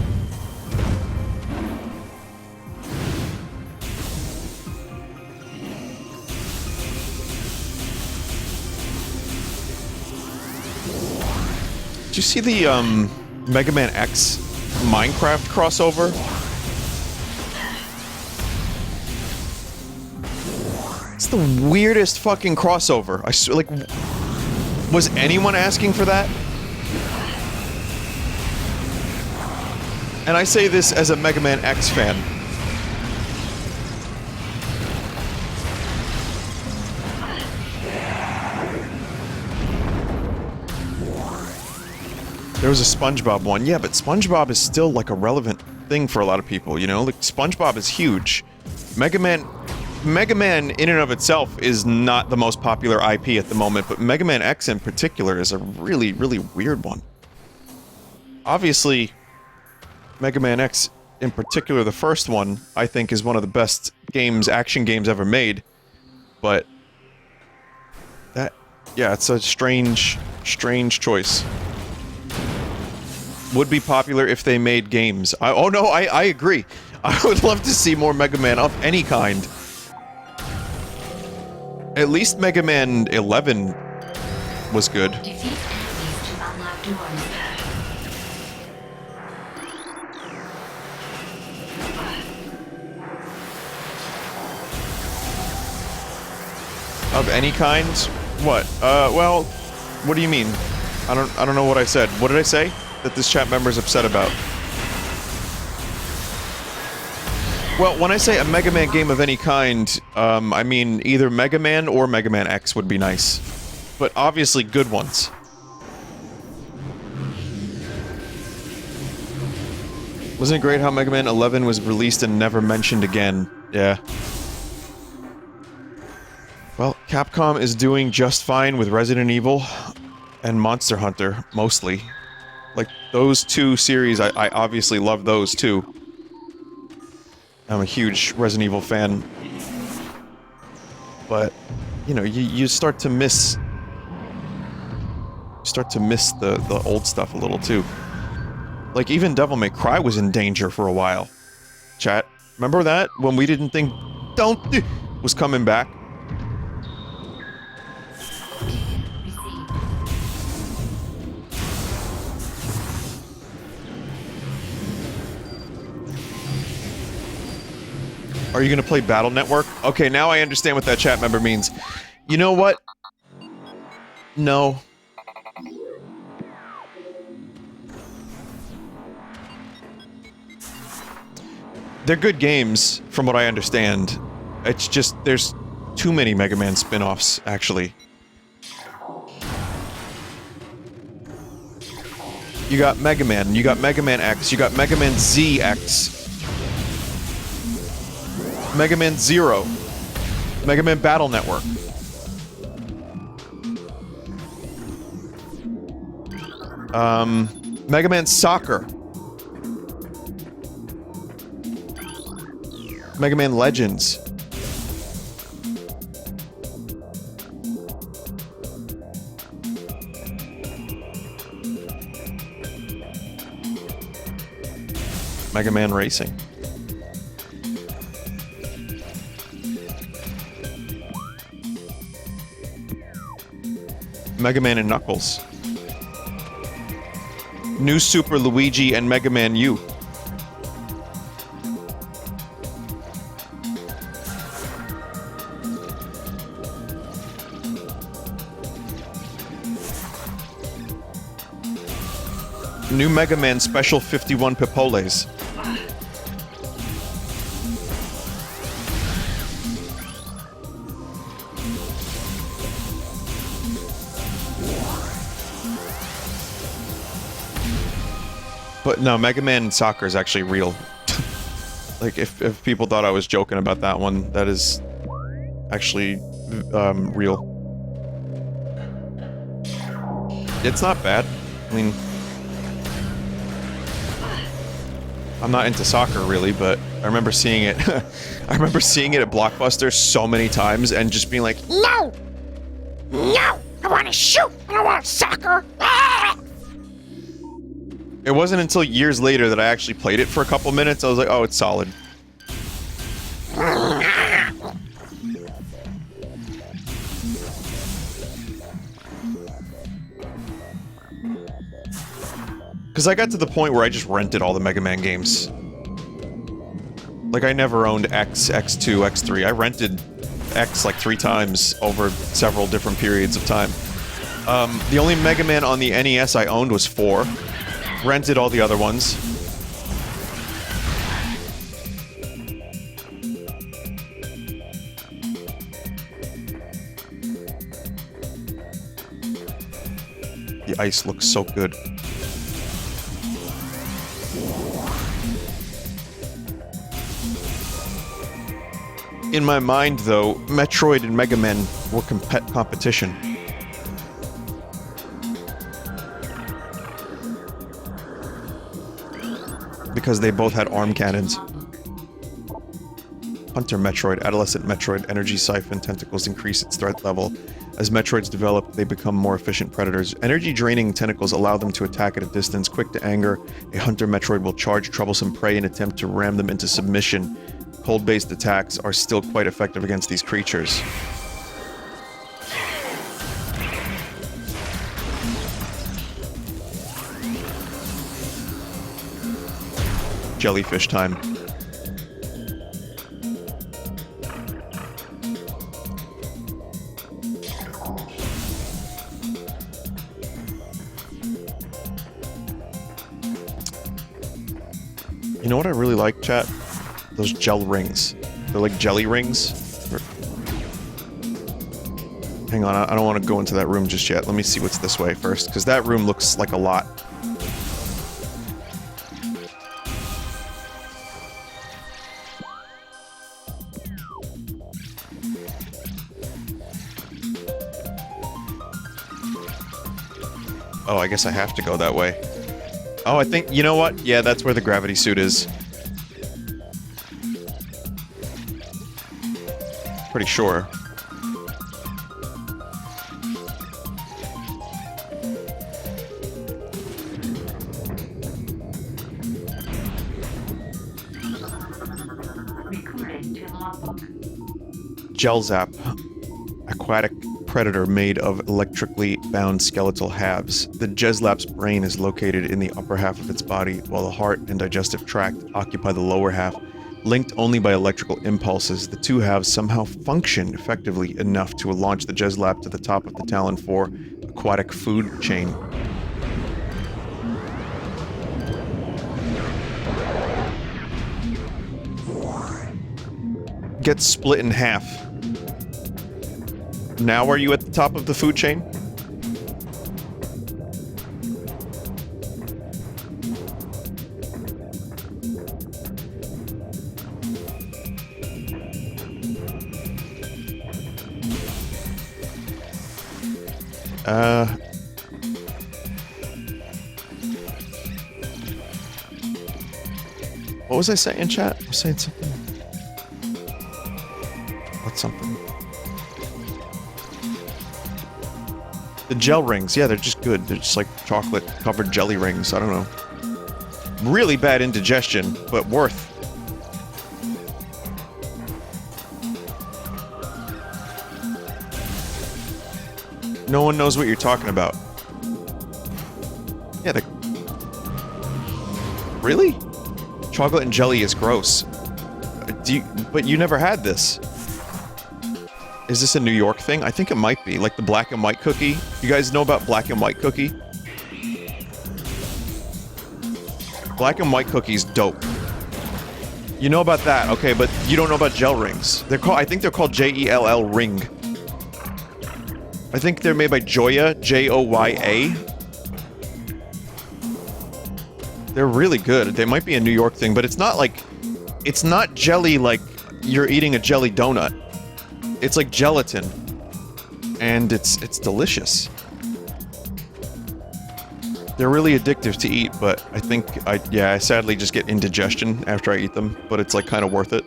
Did you see the, Mega Man X Minecraft crossover? It's the weirdest fucking crossover. I swear, like, was anyone asking for that? And I say this as a Mega Man X fan. There was a SpongeBob one. Yeah, but SpongeBob is still, like, a relevant thing for a lot of people, you know? Like, SpongeBob is huge. Mega Man in and of itself is not the most popular IP at the moment, but Mega Man X in particular is a really, really weird one. Obviously, Mega Man X, in particular the first one, I think is one of the best games, action games ever made. But that, yeah, it's a strange choice. Would be popular if they made games. Oh no, I agree. I would love to see more Mega Man of any kind. At least Mega Man 11 was good. Defeat enemies to unlock doors. Of any kind? What? Well, what do you mean? I don't know what I said. What did I say that this chat member is upset about? Well, when I say a Mega Man game of any kind, I mean either Mega Man or Mega Man X would be nice. But obviously good ones. Wasn't it great how Mega Man 11 was released and never mentioned again? Yeah. Well, Capcom is doing just fine with Resident Evil and Monster Hunter, mostly. Like, those two series, I obviously love those too. I'm a huge Resident Evil fan. But, you know, you start to miss... the old stuff a little too. Like, even Devil May Cry was in danger for a while. Chat, remember that? When we didn't think was coming back? Are you gonna play Battle Network? Okay, now I understand what that chat member means. You know what? No. They're good games, from what I understand. It's just, there's too many Mega Man spin-offs, actually. You got Mega Man, you got Mega Man X, you got Mega Man ZX. Mega Man Zero. Mega Man Battle Network. Mega Man Soccer. Mega Man Legends. Mega Man Racing. Mega Man and Knuckles. New Super Luigi and Mega Man U. New Mega Man Special 51 Pipoles. But no, Mega Man Soccer is actually real. Like, if people thought I was joking about that one, that is actually real. It's not bad. I mean, I'm not into soccer really, but I remember seeing it. I remember seeing it at Blockbuster so many times and just being like, No! No! I want to shoot! I don't want soccer! Ah! It wasn't until years later that I actually played it for a couple minutes. I was like, oh, it's solid. Because I got to the point where I just rented all the Mega Man games. Like, I never owned X, X2, X3. I rented X like 3 times over several different periods of time. The only Mega Man on the NES I owned was 4. Rented all the other ones. The ice looks so good. In my mind, though, Metroid and Mega Man were competition. Because they both had arm cannons. Hunter Metroid, Adolescent Metroid, Energy Siphon, Tentacles increase its threat level. As Metroids develop, they become more efficient predators. Energy-draining tentacles allow them to attack at a distance. Quick to anger, a hunter Metroid will charge troublesome prey and attempt to ram them into submission. Cold-based attacks are still quite effective against these creatures. Jellyfish time. You know what I really like, chat? Those gel rings. They're like jelly rings. Hang on, I don't want to go into that room just yet. Let me see what's this way first, because that room looks like a lot. Oh, I guess I have to go that way. Oh, I think, you know what? Yeah, that's where the gravity suit is. Pretty sure. Recording to logbook. Gel Zap. Aquatic predator made of electrically bound skeletal halves. The Jezlap's brain is located in the upper half of its body, while the heart and digestive tract occupy the lower half. Linked only by electrical impulses, the two halves somehow function effectively enough to launch the Jezlap to the top of the Talon 4 aquatic food chain. Gets split in half. Now are you at the top of the food chain? What was I saying, chat? I was saying something. What's something? The gel rings, yeah, they're just good. They're just like chocolate-covered jelly rings. I don't know. Really bad indigestion, but worth. No one knows what you're talking about. Yeah, the... Really? Chocolate and jelly is gross. But you never had this. Is this a New York thing? I think it might be. Like the black and white cookie. You guys know about black and white cookie? Black and white cookie's dope. You know about that, okay, but you don't know about gel rings. They're called, I think they're called J-E-L-L ring. I think they're made by Joya, J-O-Y-A. They're really good. They might be a New York thing, but it's not like... It's not jelly like you're eating a jelly donut. It's like gelatin. And it's delicious. They're really addictive to eat, but I think I sadly just get indigestion after I eat them, but it's like kind of worth it.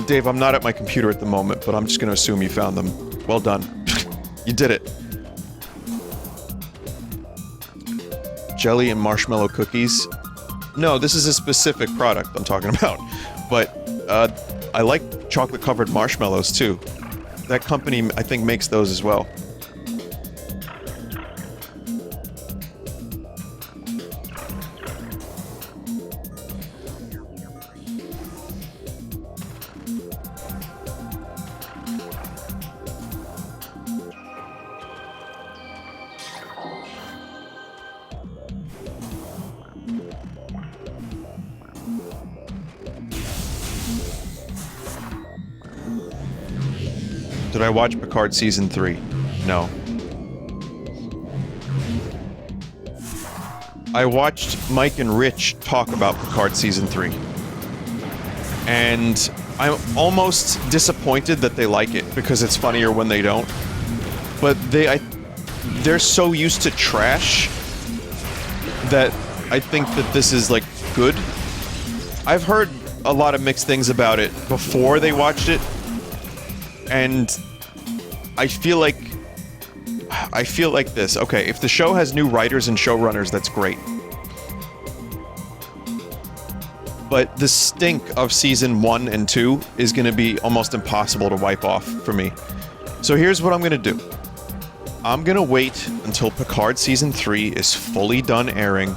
Dave, I'm not at my computer at the moment, but I'm just gonna assume you found them. Well done. You did it. Jelly and marshmallow cookies. No, this is a specific product I'm talking about. But, I like chocolate-covered marshmallows, too. That company, I think, makes those as well. Did I watch Picard Season 3? No. I watched Mike and Rich talk about Picard Season 3. And I'm almost disappointed that they like it, because it's funnier when they don't. But they're so used to trash that I think that this is, like, good. I've heard a lot of mixed things about it before they watched it, and I feel like this. Okay, if the show has new writers and showrunners, that's great. But the stink of season 1 and 2 is going to be almost impossible to wipe off for me. So here's what I'm going to do. I'm going to wait until Picard season 3 is fully done airing,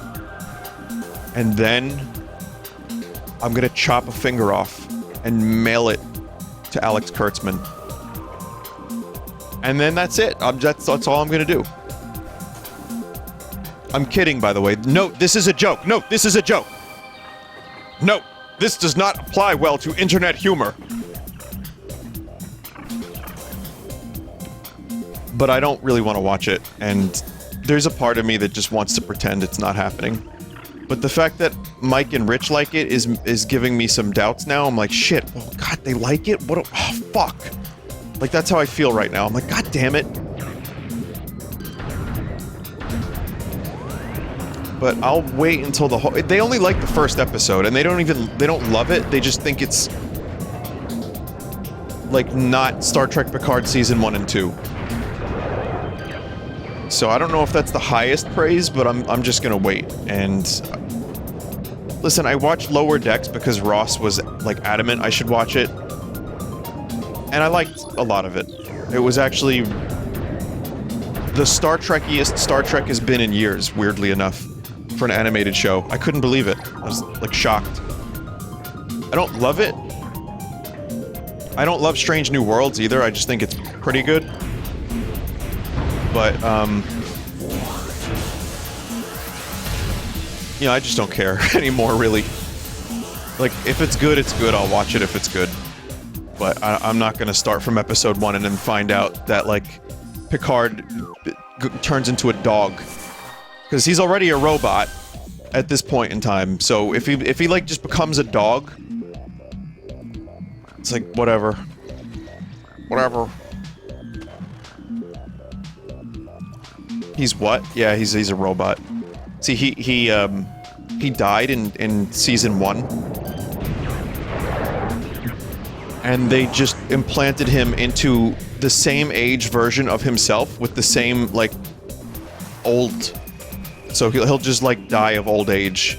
and then I'm going to chop a finger off and mail it to Alex Kurtzman. And then that's it. That's all I'm going to do. I'm kidding, by the way. No, this is a joke. No, this is a joke. No, this does not apply well to internet humor. But I don't really want to watch it, and there's a part of me that just wants to pretend it's not happening. But the fact that Mike and Rich like it is giving me some doubts now. I'm like, shit, oh god, they like it? What a, oh, fuck. Like, that's how I feel right now. I'm like, god damn it. But I'll wait until the whole... They only like the first episode, and they don't love it. They just think it's... like, not Star Trek Picard Season 1 and 2. So I don't know if that's the highest praise, but I'm just gonna wait. And... listen, I watched Lower Decks because Ross was, like, adamant I should watch it. And I liked a lot of it. It was actually... the Star Trekkiest Star Trek has been in years, weirdly enough. For an animated show. I couldn't believe it. I was, like, shocked. I don't love it. I don't love Strange New Worlds either. I just think it's pretty good. But, you know, I just don't care anymore, really. Like, if it's good, it's good. I'll watch it if it's good. But I'm not gonna start from episode 1 and then find out that, like, Picard turns into a dog. Because he's already a robot at this point in time, so if he like just becomes a dog, it's like whatever. Whatever. He's what? Yeah, he's a robot. See, he died in season 1, and they just implanted him into the same age version of himself with the same like old. So he'll just, like, die of old age.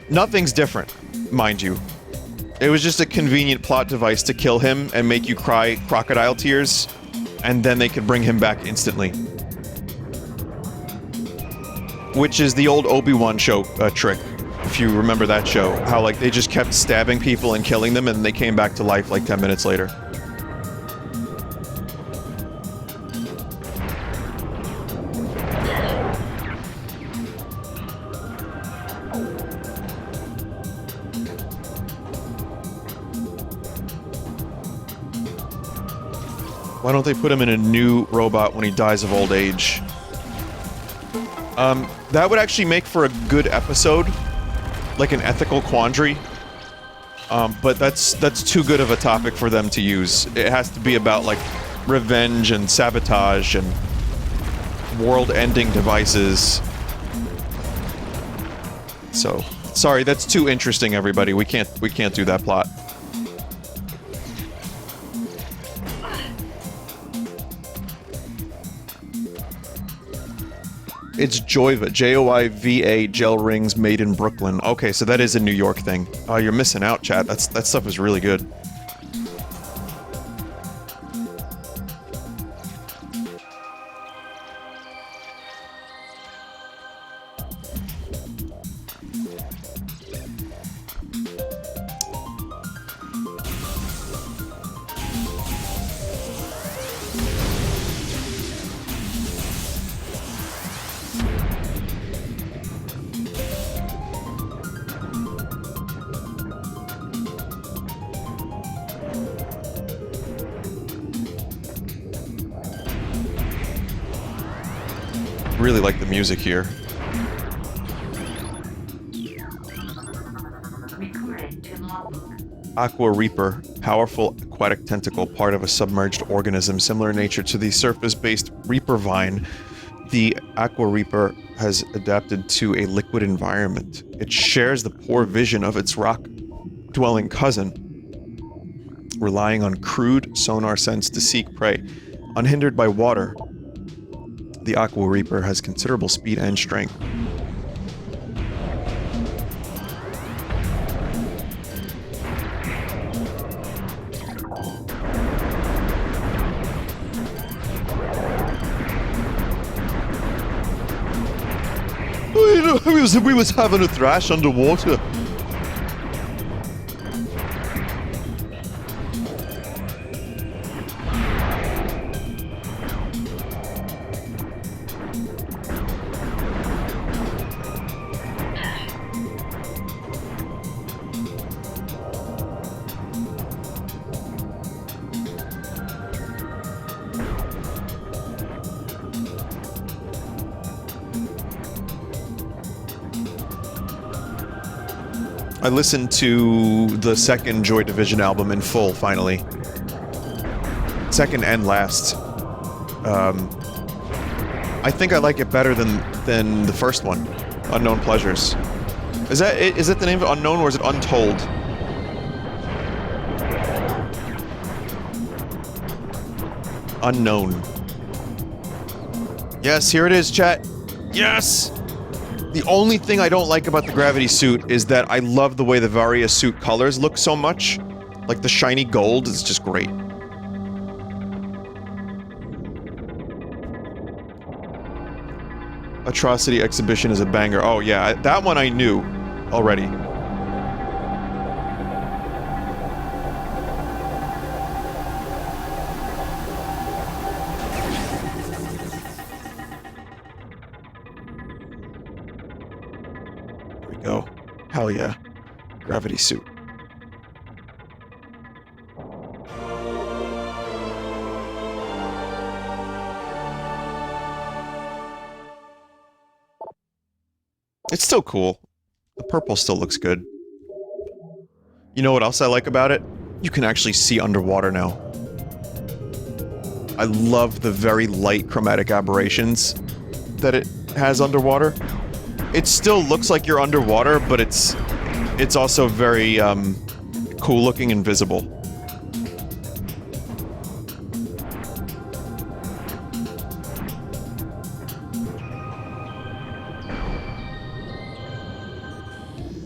Nothing's different, mind you. It was just a convenient plot device to kill him and make you cry crocodile tears, and then they could bring him back instantly. Which is the old Obi-Wan show trick, if you remember that show. How, like, they just kept stabbing people and killing them, and they came back to life, like, 10 minutes later. Why don't they put him in a new robot when he dies of old age? That would actually make for a good episode. Like an ethical quandary. But that's too good of a topic for them to use. It has to be about, like, revenge and sabotage and world-ending devices. So, sorry, that's too interesting, everybody. We can't do that plot. It's Joyva, Joiva, gel rings made in Brooklyn. Okay, so that is a New York thing. Oh, you're missing out, chat. That stuff is really good. Really like the music here. Aqua Reaper, powerful aquatic tentacle, part of a submerged organism, similar in nature to the surface-based Reaper vine. The Aqua Reaper has adapted to a liquid environment. It shares the poor vision of its rock-dwelling cousin, relying on crude sonar sense to seek prey. Unhindered by water, the Aqua Reaper has considerable speed and strength. We was having a thrash underwater. I listened to the second Joy Division album in full, finally. Second and last. I think I like it better than the first one, Unknown Pleasures. Is that the name of it, Unknown, or is it Untold? Unknown. Yes, here it is, chat. Yes! The only thing I don't like about the gravity suit is that I love the way the Varia suit colors look so much. Like the shiny gold is just great. Atrocity Exhibition is a banger. Oh yeah, that one I knew already. Go. Hell yeah. Gravity suit. It's still cool. The purple still looks good. You know what else I like about it? You can actually see underwater now. I love the very light chromatic aberrations that it has underwater. It still looks like you're underwater, but it's also very, cool looking and visible.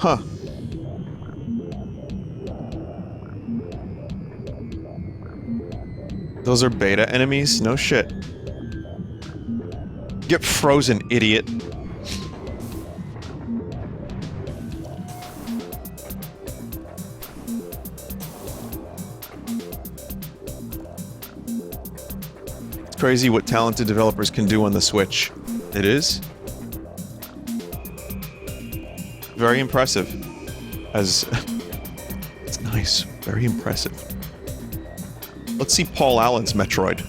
Huh. Those are beta enemies? No shit. Get frozen, idiot. Crazy what talented developers can do on the Switch. It is. Very impressive. It's nice. Very impressive. Let's see Paul Allen's Metroid.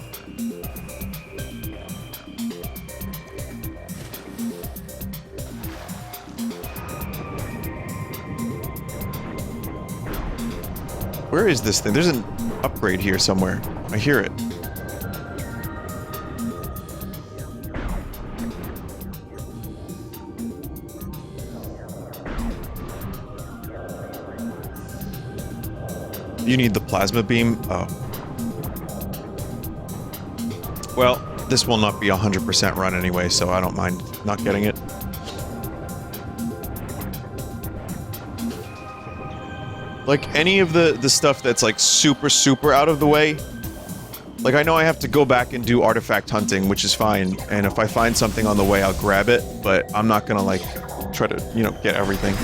Where is this thing? There's an upgrade here somewhere. I hear it. You need the plasma beam? Oh. Well, this will not be 100% run anyway, so I don't mind not getting it. Like, any of the stuff that's, like, super out of the way, like, I know I have to go back and do artifact hunting, which is fine, and if I find something on the way, I'll grab it, but I'm not gonna, like, try to, you know, get everything.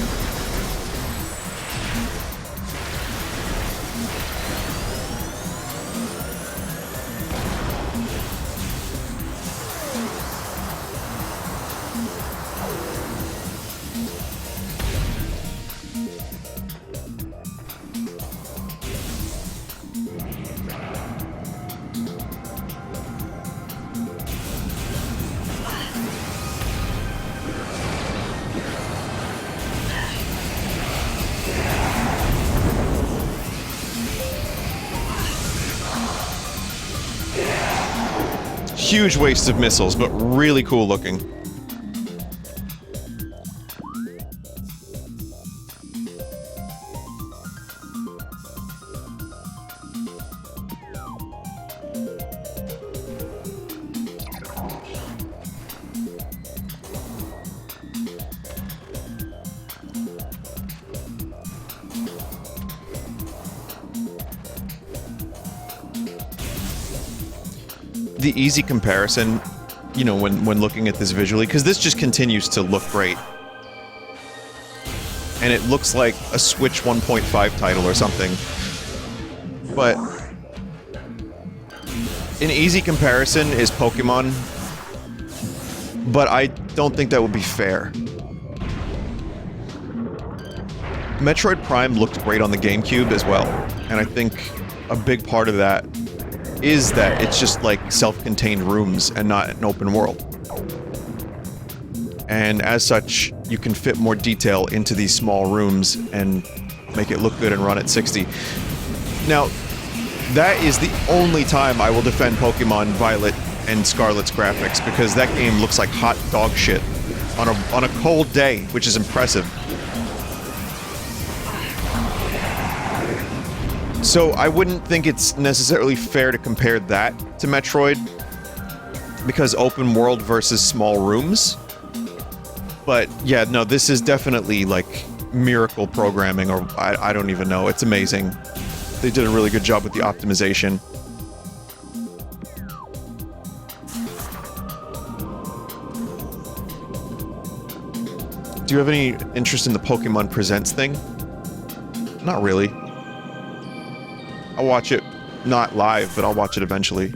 Huge waste of missiles, but really cool looking. The easy comparison, you know, when looking at this visually, because this just continues to look great. And it looks like a Switch 1.5 title or something. But an easy comparison is Pokemon, but I don't think that would be fair. Metroid Prime looked great on the GameCube as well, and I think a big part of that is that it's just like self-contained rooms and not an open world. And as such, you can fit more detail into these small rooms and make it look good and run at 60. Now, that is the only time I will defend Pokemon Violet and Scarlet's graphics, because that game looks like hot dog shit on a cold day, which is impressive. So I wouldn't think it's necessarily fair to compare that to Metroid, because open world versus small rooms. But yeah, no, this is definitely like miracle programming, or I don't even know. It's amazing. They did a really good job with the optimization. Do you have any interest in the Pokemon Presents thing? Not really. I'll watch it, not live, but I'll watch it eventually.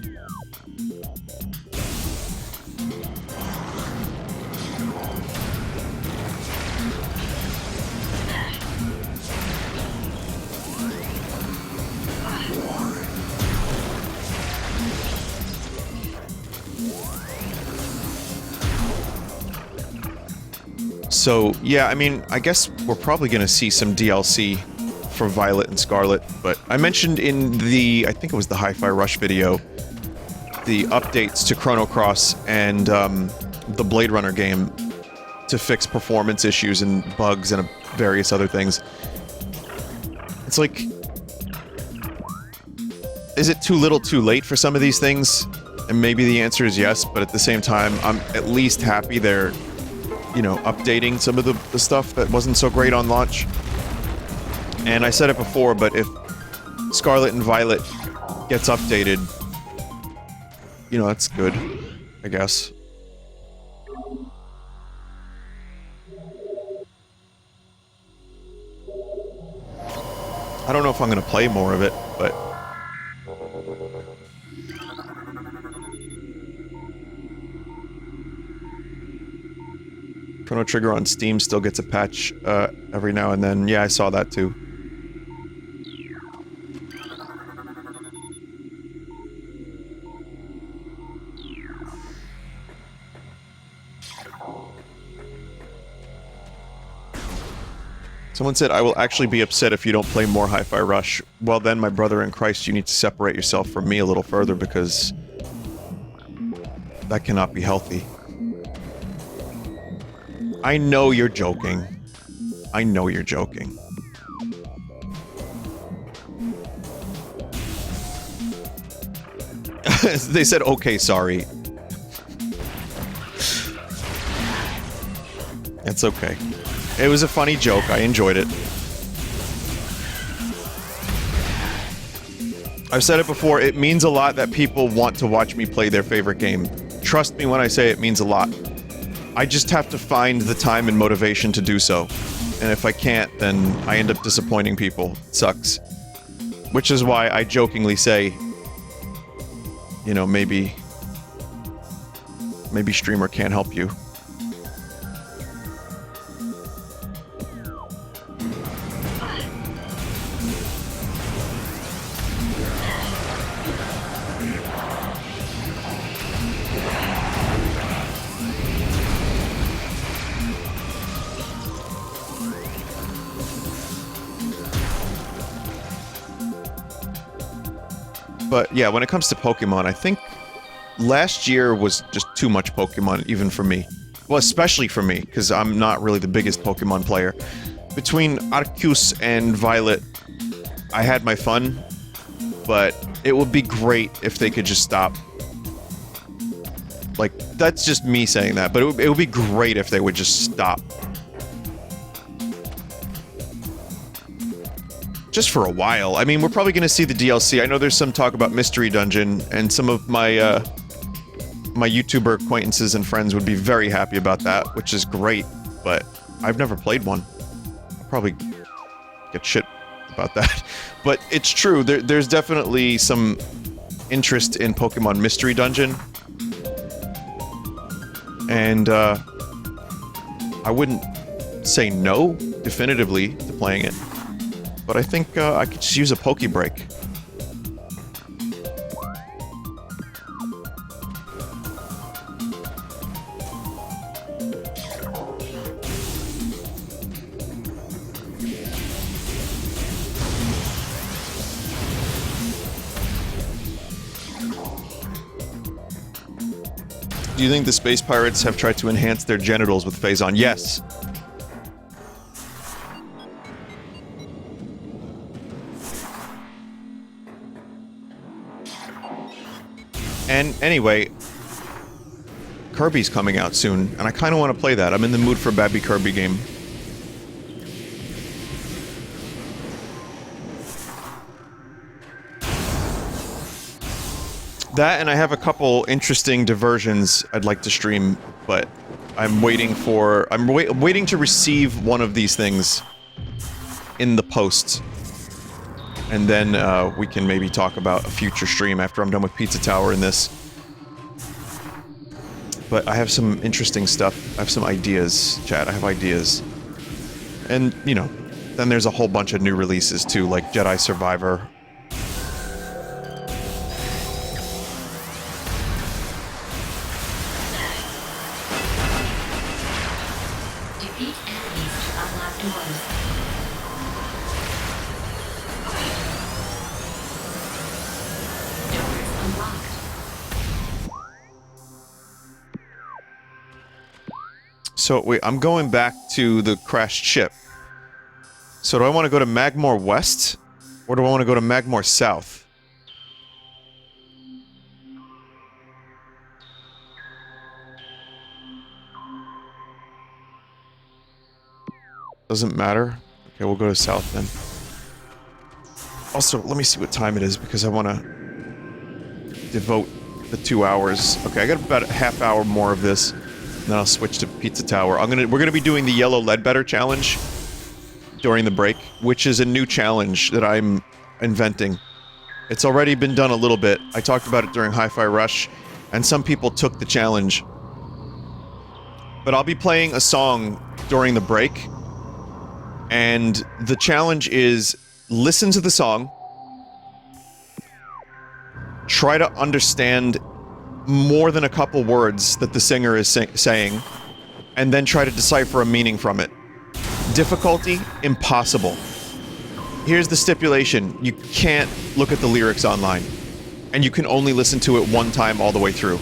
So, yeah, I mean, I guess we're probably gonna see some DLC for Violet and Scarlet, but I mentioned in the, I think it was the Hi-Fi Rush video, the updates to Chrono Cross and the Blade Runner game to fix performance issues and bugs and various other things. It's like, is it too little too late for some of these things? And maybe the answer is yes, but at the same time, I'm at least happy they're, you know, updating some of the stuff that wasn't so great on launch. And I said it before, but if Scarlet and Violet gets updated, you know, that's good, I guess. I don't know if I'm gonna play more of it, but... Chrono Trigger on Steam still gets a patch every now and then. Yeah, I saw that too. Someone said, I will actually be upset if you don't play more Hi-Fi Rush. Well then, my brother in Christ, you need to separate yourself from me a little further, because that cannot be healthy. I know you're joking. I know you're joking. They said, okay, sorry. It's okay. It was a funny joke. I enjoyed it. I've said it before, it means a lot that people want to watch me play their favorite game. Trust me when I say it means a lot. I just have to find the time and motivation to do so. And if I can't, then I end up disappointing people. It sucks. Which is why I jokingly say, you know, maybe streamer can't help you. But yeah, when it comes to Pokemon, I think last year was just too much Pokemon, even for me. Well, especially for me, because I'm not really the biggest Pokemon player. Between Arceus and Violet, I had my fun, but it would be great if they could just stop. Like, that's just me saying that, but it would be great if they would just stop. Just for a while. I mean, we're probably going to see the DLC. I know there's some talk about Mystery Dungeon, and some of my, my YouTuber acquaintances and friends would be very happy about that, which is great, but I've never played one. I'll probably get shit about that. But it's true, there's definitely some interest in Pokemon Mystery Dungeon. And, I wouldn't say no, definitively, to playing it. But I think, I could just use a Poke Break. Do you think the space pirates have tried to enhance their genitals with Phazon? Yes. And anyway, Kirby's coming out soon, and I kind of want to play that. I'm in the mood for a Babby Kirby game. That, and I have a couple interesting diversions I'd like to stream, but I'm waiting for... I'm waiting to receive one of these things in the post. And then, we can maybe talk about a future stream after I'm done with Pizza Tower and this. But I have some interesting stuff. I have some ideas, chat. I have ideas. And, you know, then there's a whole bunch of new releases, too, like Jedi Survivor. Defeat enemies to unlock doors. Doors unlocked. So, wait, I'm going back to the crashed ship. So do I want to go to Magmoor West? Or do I want to go to Magmoor South? Doesn't matter. Okay, we'll go to South then. Also, let me see what time it is, because I want to devote the 2 hours. Okay, I got about a half hour more of this. Then I'll switch to Pizza Tower. We're gonna be doing the Yellow Ledbetter challenge during the break, which is a new challenge that I'm inventing. It's already been done a little bit. I talked about it during Hi-Fi Rush, and some people took the challenge. But I'll be playing a song during the break, and the challenge is listen to the song, try to understand more than a couple words that the singer is saying, and then try to decipher a meaning from it. Difficulty? Impossible. Here's the stipulation. You can't look at the lyrics online. And you can only listen to it one time all the way through.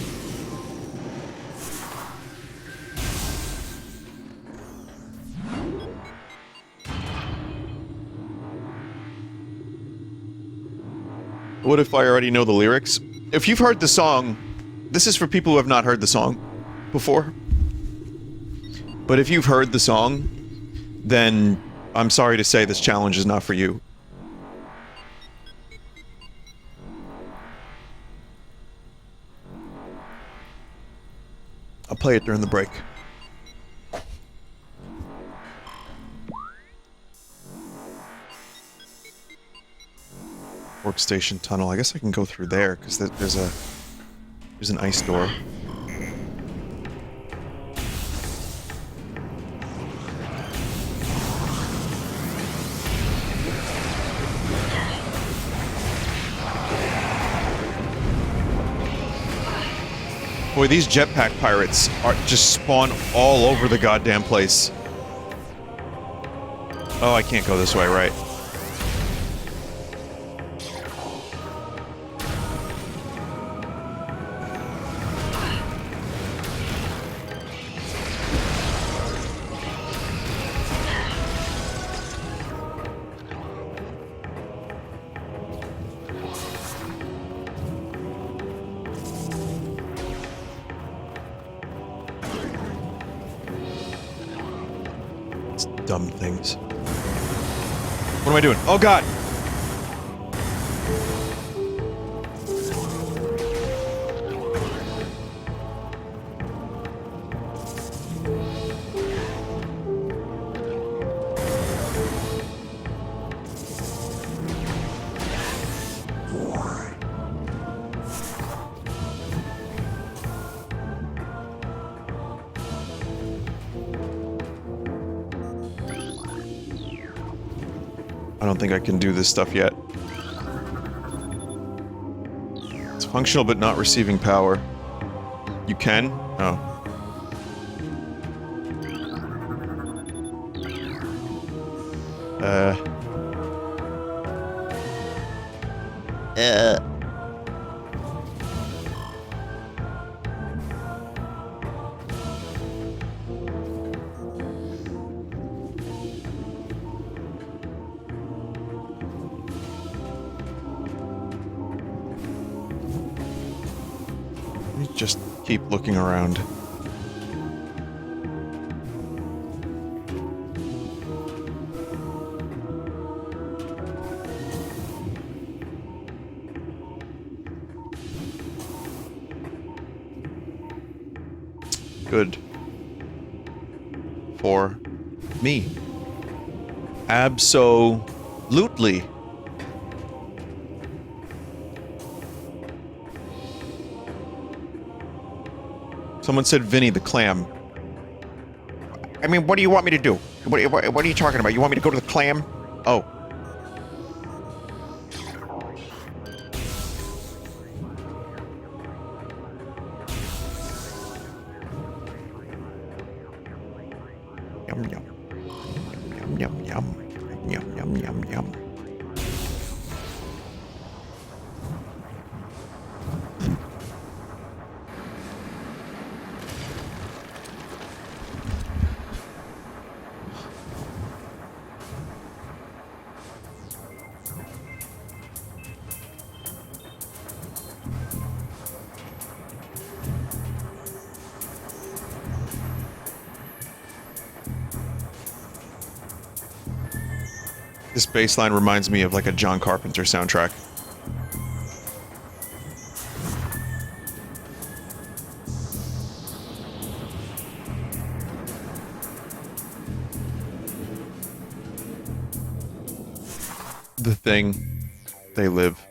What if I already know the lyrics? If you've heard the song, this is for people who have not heard the song before. But if you've heard the song, then I'm sorry to say this challenge is not for you. I'll play it during the break. Workstation tunnel. I guess I can go through there, because there's an ice door. Boy, these jetpack pirates are just spawn all over the goddamn place. Oh, I can't go this way, right? Dumb things. What am I doing? Oh god! I don't think I can do this stuff yet. It's functional but not receiving power. You can? Oh. Let me just keep looking around. Good. For me. Absolutely. Someone said Vinny the clam. I mean, what do you want me to do? What are you talking about? You want me to go to the clam? Oh. Yum yum. Yum yum yum. Yum yum yum yum. This bass line reminds me of like a John Carpenter soundtrack. The Thing. They Live.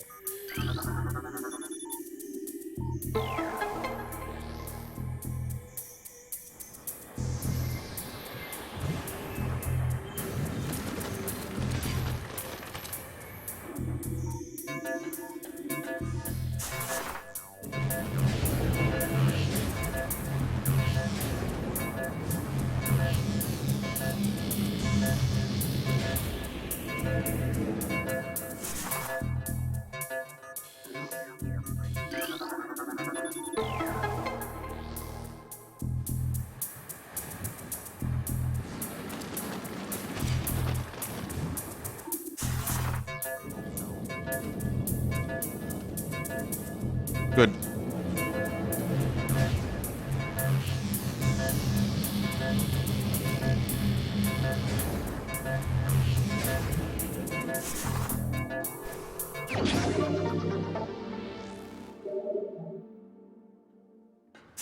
Good.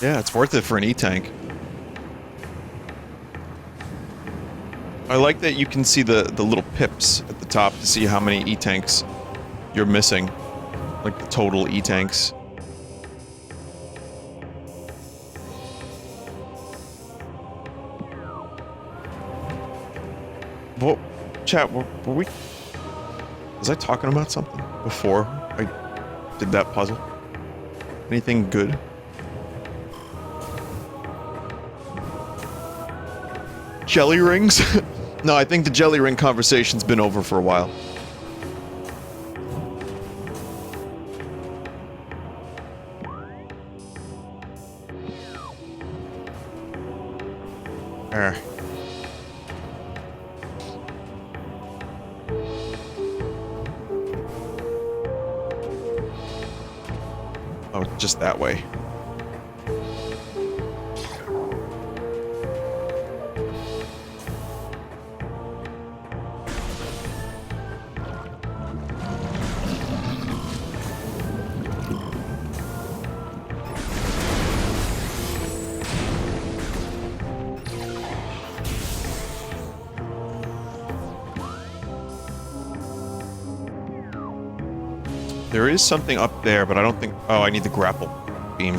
Yeah, it's worth it for an E-tank. I like that you can see the little pips at the top to see how many E-tanks you're missing. Like the total E-tanks. What, chat, were we... Was I talking about something before I did that puzzle? Anything good? Jelly rings? No, I think the jelly ring conversation's been over for a while. Oh, just that way. There is something up there, but I don't think... Oh, I need the grapple beam.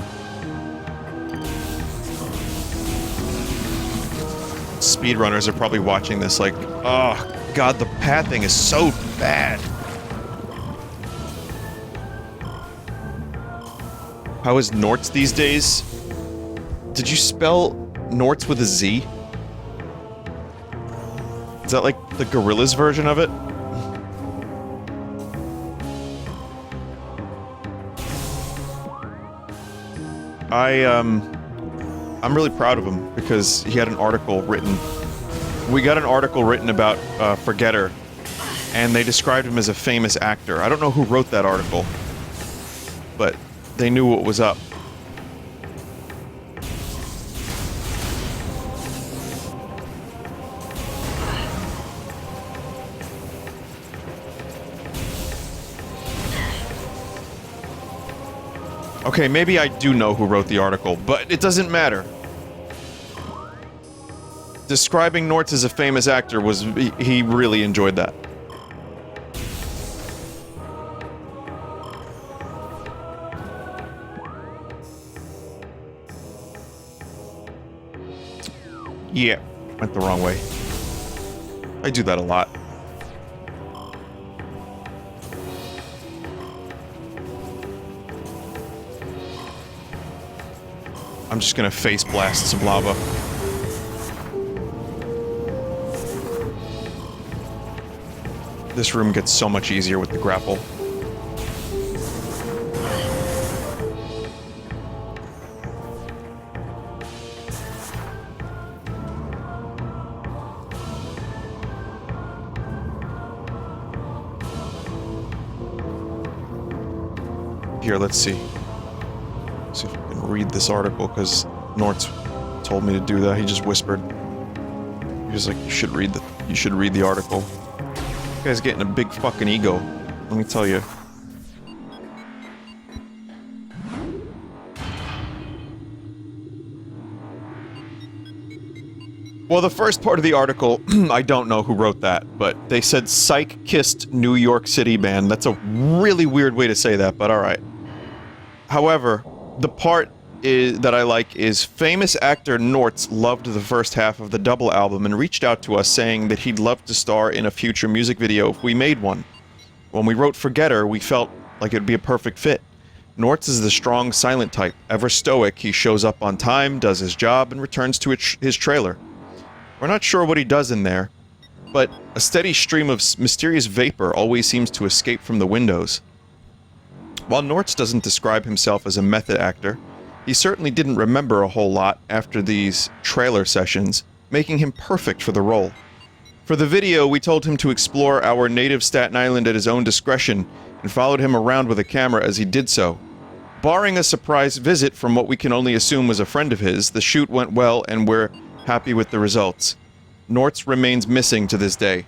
Speedrunners are probably watching this like, oh, God, the pathing is so bad. How is Norts these days? Did you spell Norts with a Z? Is that like the Gorillas version of it? I'm really proud of him because he had an article written. We got an article written about Forgetter, and they described him as a famous actor. I don't know who wrote that article, but they knew what was up. Okay, maybe I do know who wrote the article, but it doesn't matter. Describing Norts as a famous actor was... he really enjoyed that. Yeah, went the wrong way. I do that a lot. I'm just gonna face blast some lava. This room gets so much easier with the grapple. Here, let's see. See if I can read this article, because Norts told me to do that. He just whispered. He was like, you should read the article. This guy's getting a big fucking ego. Let me tell you. Well, the first part of the article, I don't know who wrote that, but they said Psych kissed New York City band. That's a really weird way to say that, but alright. However, the part that I like is famous actor Norts loved the first half of the Double album and reached out to us saying that he'd love to star in a future music video if we made one. When we wrote Forgetter, we felt like it'd be a perfect fit. Norts is the strong, silent type. Ever stoic, he shows up on time, does his job, and returns to his trailer. We're not sure what he does in there, but a steady stream of mysterious vapor always seems to escape from the windows. While Norts doesn't describe himself as a method actor, he certainly didn't remember a whole lot after these trailer sessions, making him perfect for the role. For the video, we told him to explore our native Staten Island at his own discretion, and followed him around with a camera as he did so. Barring a surprise visit from what we can only assume was a friend of his, the shoot went well and we're happy with the results. Norts remains missing to this day.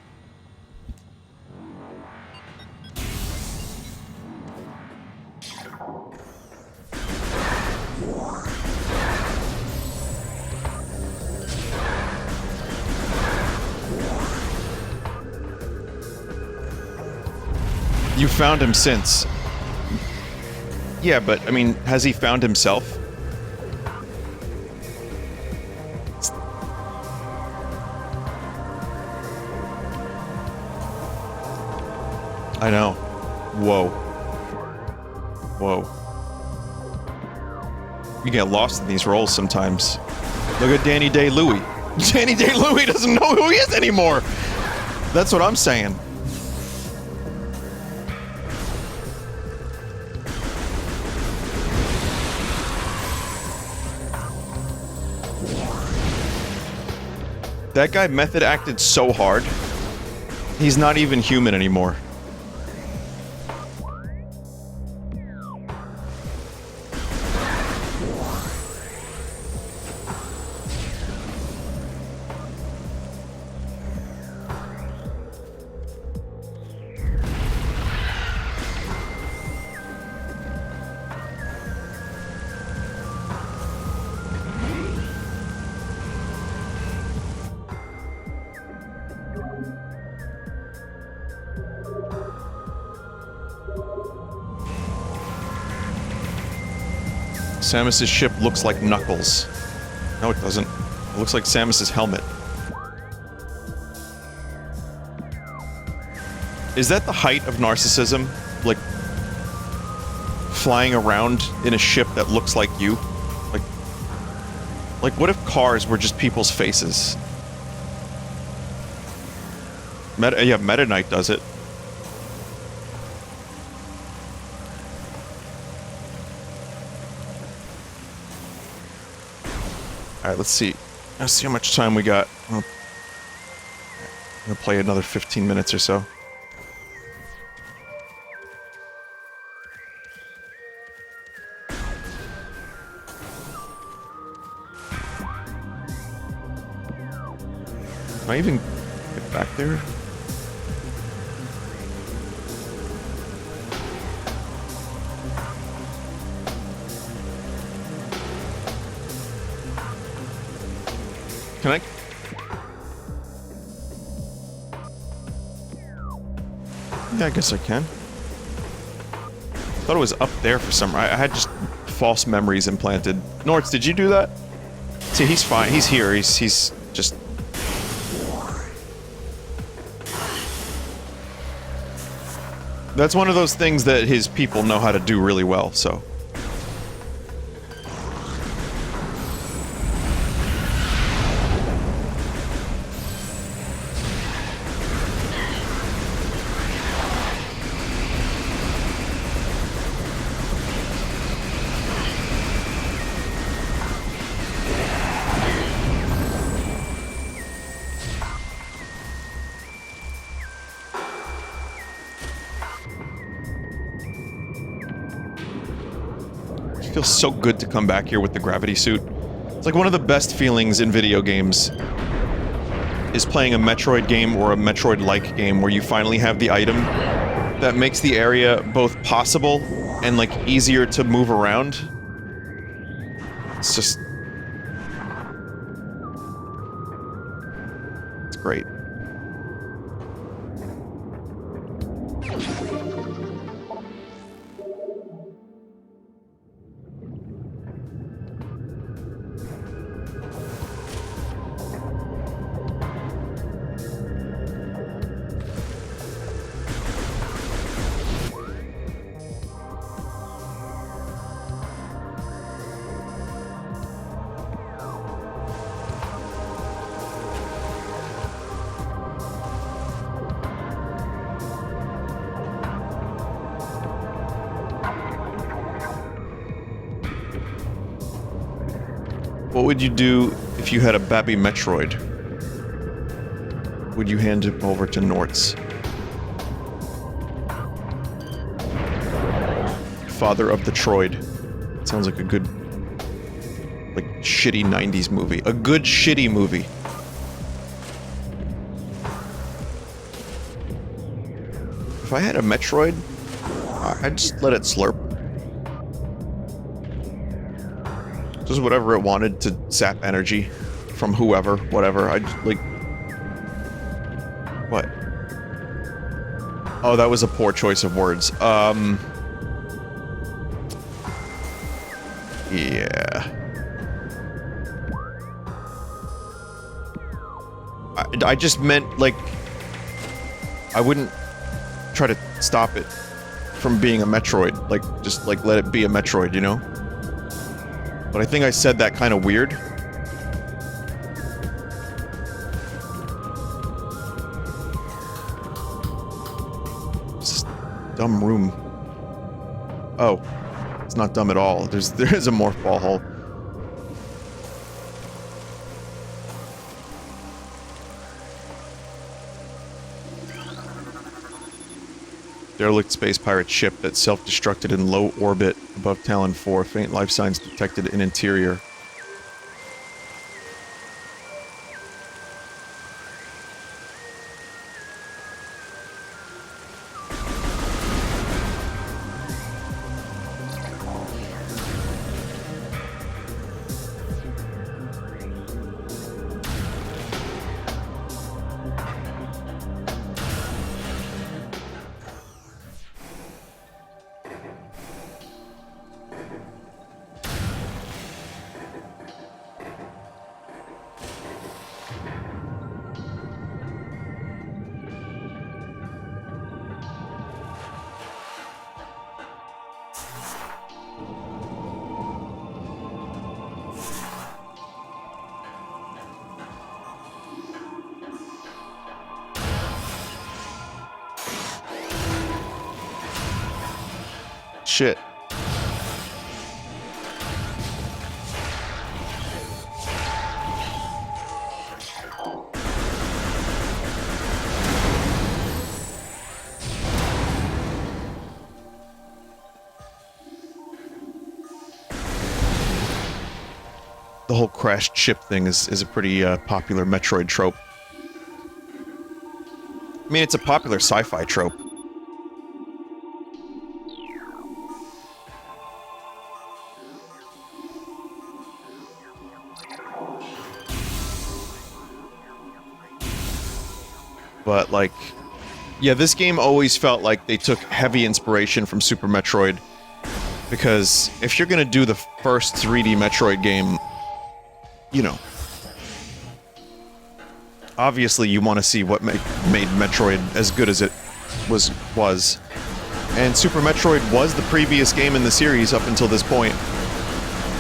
You found him since. Yeah, but, I mean, has he found himself? I know. Whoa. Whoa. You get lost in these roles sometimes. Look at Danny Day-Lewis. Danny Day-Lewis doesn't know who he is anymore! That's what I'm saying. That guy method acted so hard, he's not even human anymore. Samus's ship looks like Knuckles. No, it doesn't. It looks like Samus's helmet. Is that the height of narcissism? Like, flying around in a ship that looks like you? Like, what if cars were just people's faces? Meta Knight does it. Alright, let's see. Let's see how much time we got. I'm gonna play another 15 minutes or so. Can I even get back there? Can I? Yeah, I guess I can. Thought it was up there for some reason. I had just false memories implanted. Norts, did you do that? See, he's fine. He's here. He's just... That's one of those things that his people know how to do really well, so... It feels so good to come back here with the gravity suit. It's like one of the best feelings in video games is playing a Metroid game or a Metroid-like game where you finally have the item that makes the area both possible and, like, easier to move around. It's just... It's great. What would you do if you had a Babby Metroid? Would you hand it over to Norts? Father of the Troid. Sounds like a good, like, shitty 90s movie. A good shitty movie. If I had a Metroid, I'd just let it slurp. Just whatever it wanted to zap energy from whoever, whatever. I'd like... What? Oh, that was a poor choice of words. Yeah. I just meant, like... I wouldn't try to stop it from being a Metroid. Like, just, like, let it be a Metroid, you know? But I think I said that kind of weird. It's a dumb room. Oh. It's not dumb at all. There is a morph ball hole. Derelict space pirate ship that self-destructed in low orbit above Talon 4. Faint life signs detected in interior. Shit. The whole crashed ship thing is a pretty popular Metroid trope. I mean, it's a popular sci-fi trope. But, like, yeah, this game always felt like they took heavy inspiration from Super Metroid. Because if you're gonna do the first 3D Metroid game, you know, obviously you want to see what made Metroid as good as it was. And Super Metroid was the previous game in the series up until this point.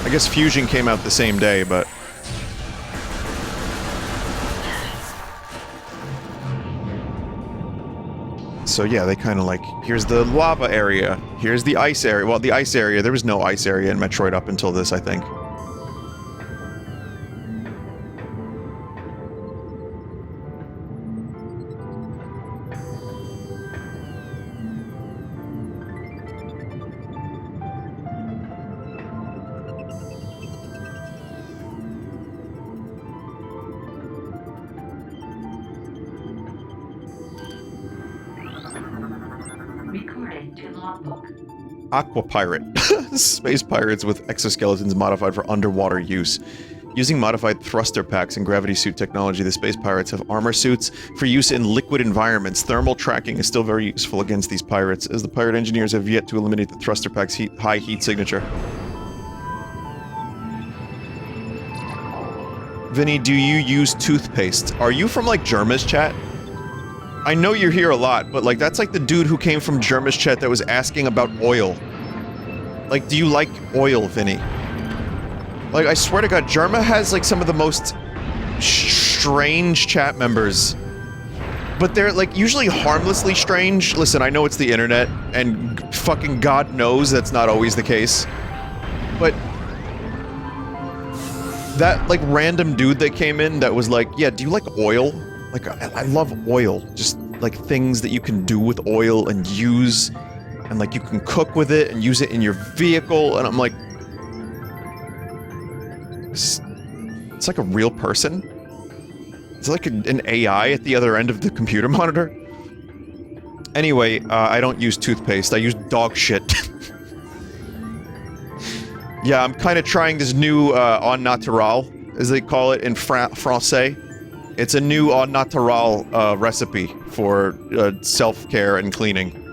I guess Fusion came out the same day, but... So yeah, they kind of like, here's the lava area, here's the ice area. Well, the ice area, there was no ice area in Metroid up until this, I think. Recording to logbook. Aqua Pirate. Space pirates with exoskeletons modified for underwater use. Using modified thruster packs and gravity suit technology, the space pirates have armor suits for use in liquid environments. Thermal tracking is still very useful against these pirates, as the pirate engineers have yet to eliminate the thruster pack's high heat signature. Vinny, do you use toothpaste? Are you from, like, Germa's chat? I know you're here a lot, but, like, that's like the dude who came from Germa's chat that was asking about oil. Like, do you like oil, Vinny? Like, I swear to God, Germa has, like, some of the most strange chat members. But they're, like, usually harmlessly strange. Listen, I know it's the internet, and fucking God knows that's not always the case. But... that, like, random dude that came in that was like, yeah, do you like oil? Like, I love oil. Just, like, things that you can do with oil and use. And, like, you can cook with it and use it in your vehicle. And I'm like... It's like a real person? It's like an AI at the other end of the computer monitor? Anyway, I don't use toothpaste. I use dog shit. Yeah, I'm kind of trying this new, au natural, as they call it in Francais. It's a new au natural, recipe for, self-care and cleaning.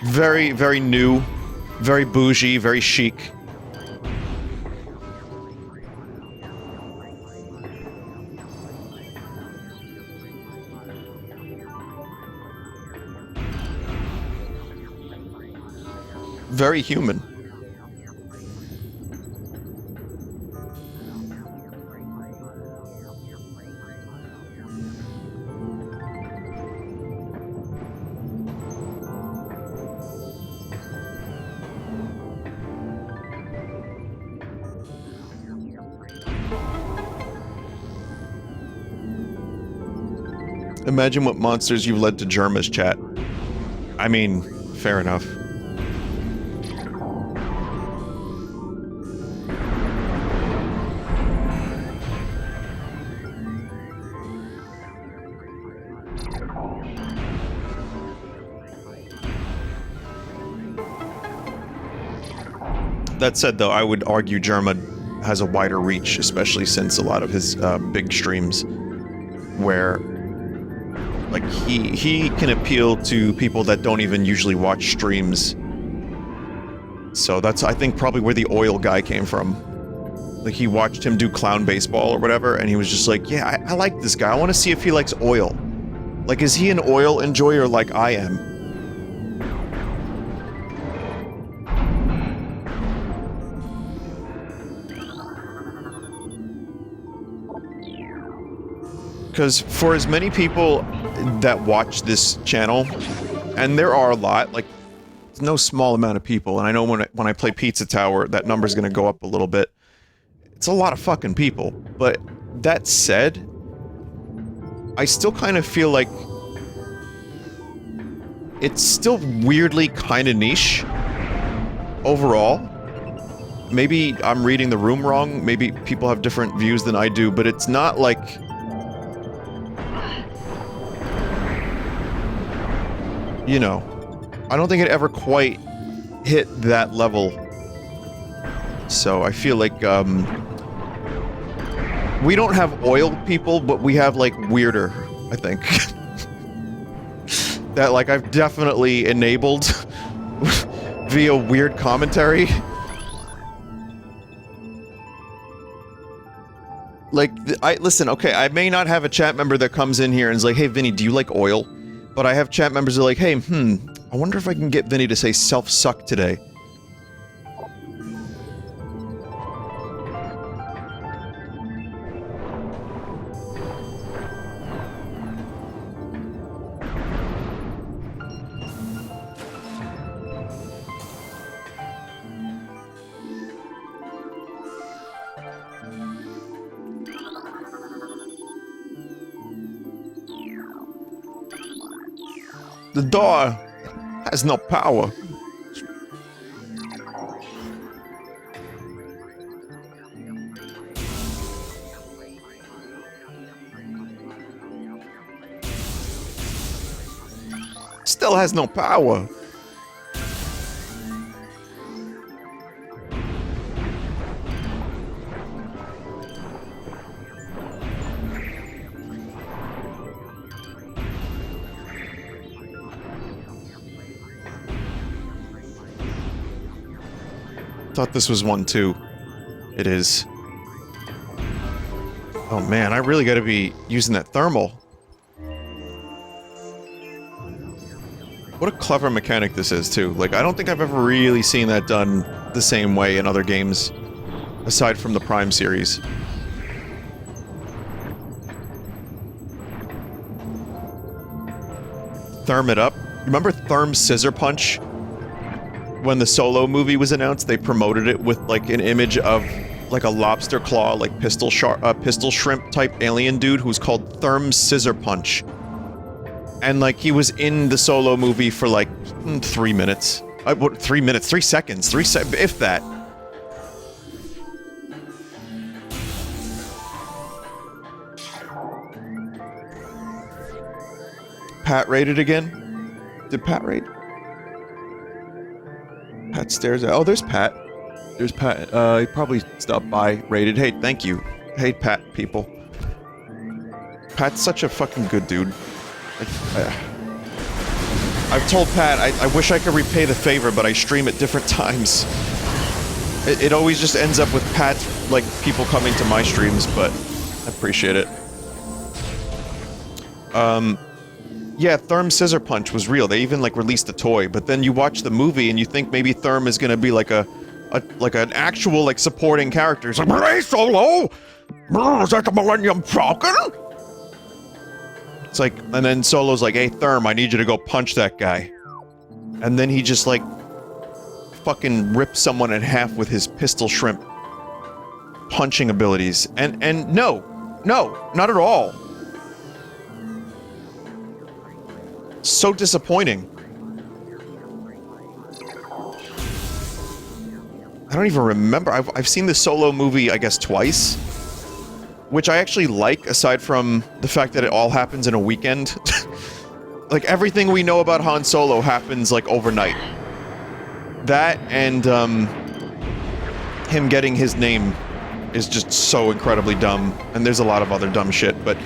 Very, very new, very bougie, very chic. Very human. Imagine what monsters you've led to Germa's chat. I mean, fair enough. That said, though, I would argue Germa has a wider reach, especially since a lot of his big streams, where, like, he can appeal to people that don't even usually watch streams. So that's, I think, probably where the oil guy came from. Like, he watched him do clown baseball or whatever, and he was just like, yeah, I like this guy. I want to see if he likes oil. Like, is he an oil enjoyer like I am? Because for as many people that watch this channel, and there are a lot, like, it's no small amount of people, and I know when I play Pizza Tower, that number's gonna go up a little bit. It's a lot of fucking people, but that said, I still kind of feel like it's still weirdly kind of niche overall. Maybe I'm reading the room wrong, maybe people have different views than I do, but it's not like... You know, I don't think it ever quite hit that level. So I feel like, we don't have oil people, but we have, like, weirder, I think. That, like, I've definitely enabled via weird commentary. Like, listen, okay, I may not have a chat member that comes in here and is like, hey, Vinny, do you like oil? But I have chat members that are like, hey, I wonder if I can get Vinny to say self-suck today. The door has no power. Still has no power. Thought this was one too. It is. Oh man, I really gotta be using that thermal. What a clever mechanic this is too. Like, I don't think I've ever really seen that done the same way in other games, aside from the Prime series. Therm it up. Remember Therm's Scissor Punch? When the Solo movie was announced, they promoted it with, like, an image of, like, a lobster claw, like, pistol shrimp type alien dude who's called Therm's Scissor Punch. And, like, he was in the Solo movie for, like, 3 minutes. 3 minutes? 3 seconds? If that. Pat raided again? Did Pat raid? Pat stares at— oh, there's Pat. There's Pat. He probably stopped by, raided. Hey, thank you. Hey, Pat, people. Pat's such a fucking good dude. I've told Pat, I wish I could repay the favor, but I stream at different times. It always just ends up with Pat, like, people coming to my streams, but I appreciate it. Yeah, Therm's Scissor Punch was real. They even, like, released a toy, but then you watch the movie and you think maybe Therm is gonna be like like an actual, like, supporting character. It's like, hey, Solo! Is that the Millennium Falcon? It's like, and then Solo's like, hey, Therm, I need you to go punch that guy. And then he just, like, fucking rips someone in half with his pistol shrimp punching abilities. And no, not at all. So disappointing. I don't even remember. I've seen the Solo movie, I guess, twice. Which I actually like, aside from the fact that it all happens in a weekend. Like, everything we know about Han Solo happens, like, overnight. That and, him getting his name is just so incredibly dumb. And there's a lot of other dumb shit, but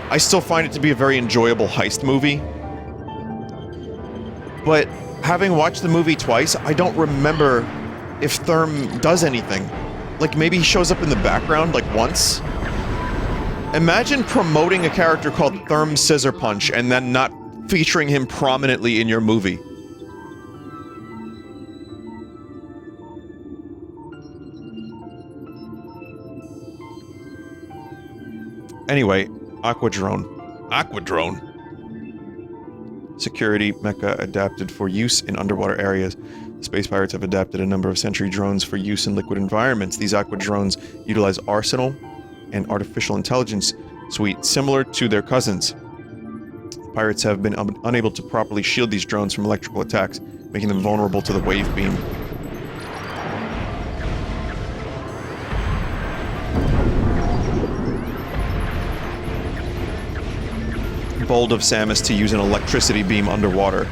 I still find it to be a very enjoyable heist movie. But having watched the movie twice, I don't remember if Therm does anything. Like, maybe he shows up in the background, like, once? Imagine promoting a character called Therm's Scissor Punch and then not featuring him prominently in your movie. Anyway, Aquadrone. Aquadrone. Security mecha adapted for use in underwater areas. Space pirates have adapted a number of sentry drones for use in liquid environments. These aqua drones utilize arsenal and artificial intelligence suite similar to their cousins. Pirates have been unable to properly shield these drones from electrical attacks, making them vulnerable to the wave beam. Bold of Samus to use an electricity beam underwater.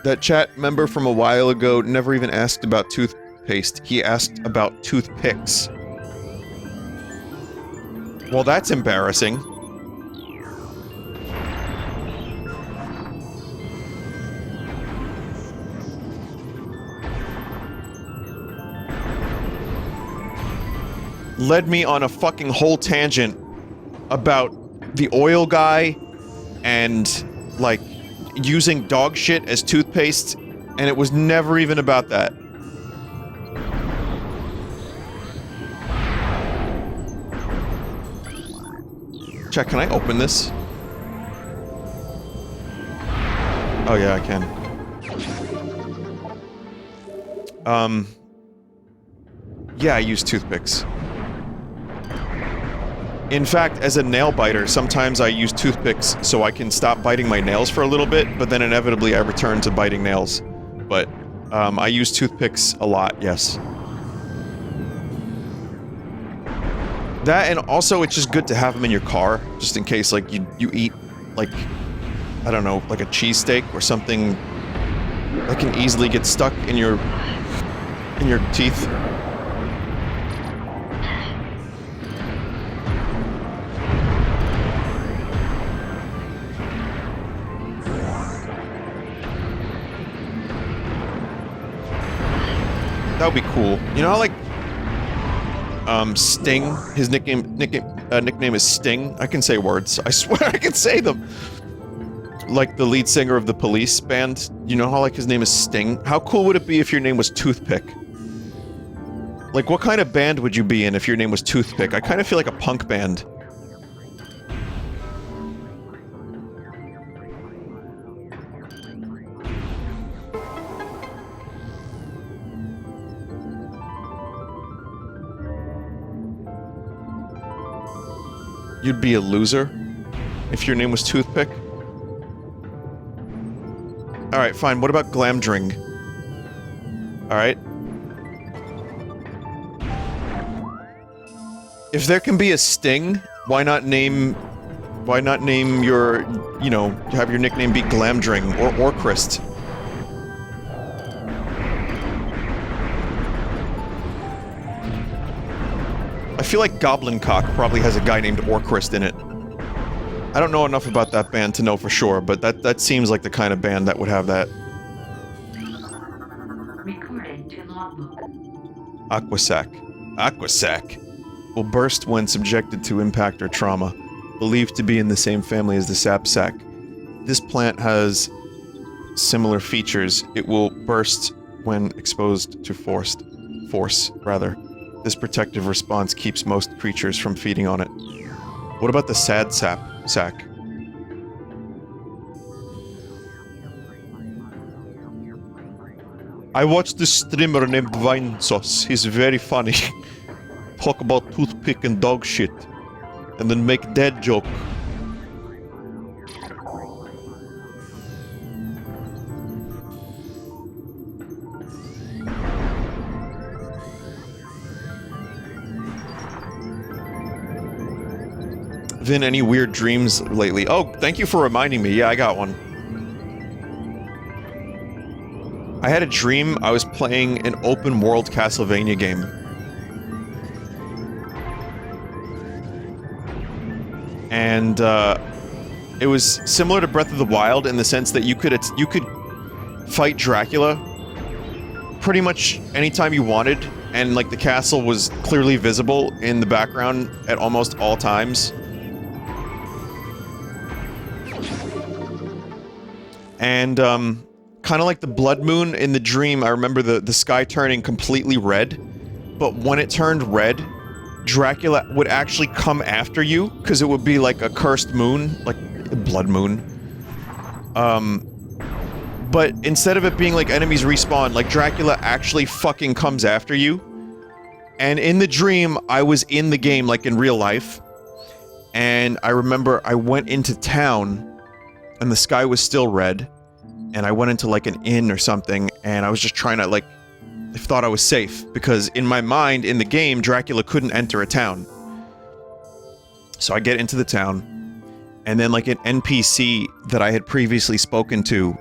That chat member from a while ago never even asked about toothpaste. He asked about toothpicks. Well, that's embarrassing. Led me on a fucking whole tangent about the oil guy and, like, using dog shit as toothpaste, and it was never even about that. Check, can I open this? Oh yeah, I can. Yeah, I use toothpicks. In fact, as a nail biter, sometimes I use toothpicks so I can stop biting my nails for a little bit, but then inevitably I return to biting nails. But, I use toothpicks a lot, yes. That, and also it's just good to have them in your car, just in case, like, you eat, like, I don't know, like a cheesesteak or something that can easily get stuck in your teeth. That would be cool. You know how, like, Sting, his nickname is Sting? I can say words. I swear I can say them! Like the lead singer of the Police band, you know how, like, his name is Sting? How cool would it be if your name was Toothpick? Like, what kind of band would you be in if your name was Toothpick? I kind of feel like a punk band. You'd be a loser if your name was Toothpick? Alright, fine. What about Glamdring? Alright. If there can be a Sting, why not name your, you know, have your nickname be Glamdring or Orcrist? I feel like Goblin Cock probably has a guy named Orcrist in it. I don't know enough about that band to know for sure, but that seems like the kind of band that would have that. Recording to logbook. Aquasac. Aquasac will burst when subjected to impact or trauma, believed to be in the same family as the sapsac. This plant has similar features. It will burst when exposed to force. This protective response keeps most creatures from feeding on it. What about the sad sack? I watched this streamer named Vinesauce. He's very funny. Talk about toothpick and dog shit. And then make dad joke. Vin, any weird dreams lately? Oh, thank you for reminding me. Yeah, I got one. I had a dream I was playing an open-world Castlevania game. And, it was similar to Breath of the Wild in the sense that you could fight Dracula pretty much anytime you wanted, and, like, the castle was clearly visible in the background at almost all times. And, kind of like the blood moon in the dream, I remember the sky turning completely red, but when it turned red, Dracula would actually come after you, because it would be like a cursed moon, like a blood moon. But instead of it being like enemies respawn, like Dracula actually fucking comes after you. And in the dream, I was in the game, like in real life. And I remember I went into town, and the sky was still red. And I went into like an inn or something, and I was just trying to like... I thought I was safe, because in my mind, in the game, Dracula couldn't enter a town. So I get into the town, and then like an NPC that I had previously spoken to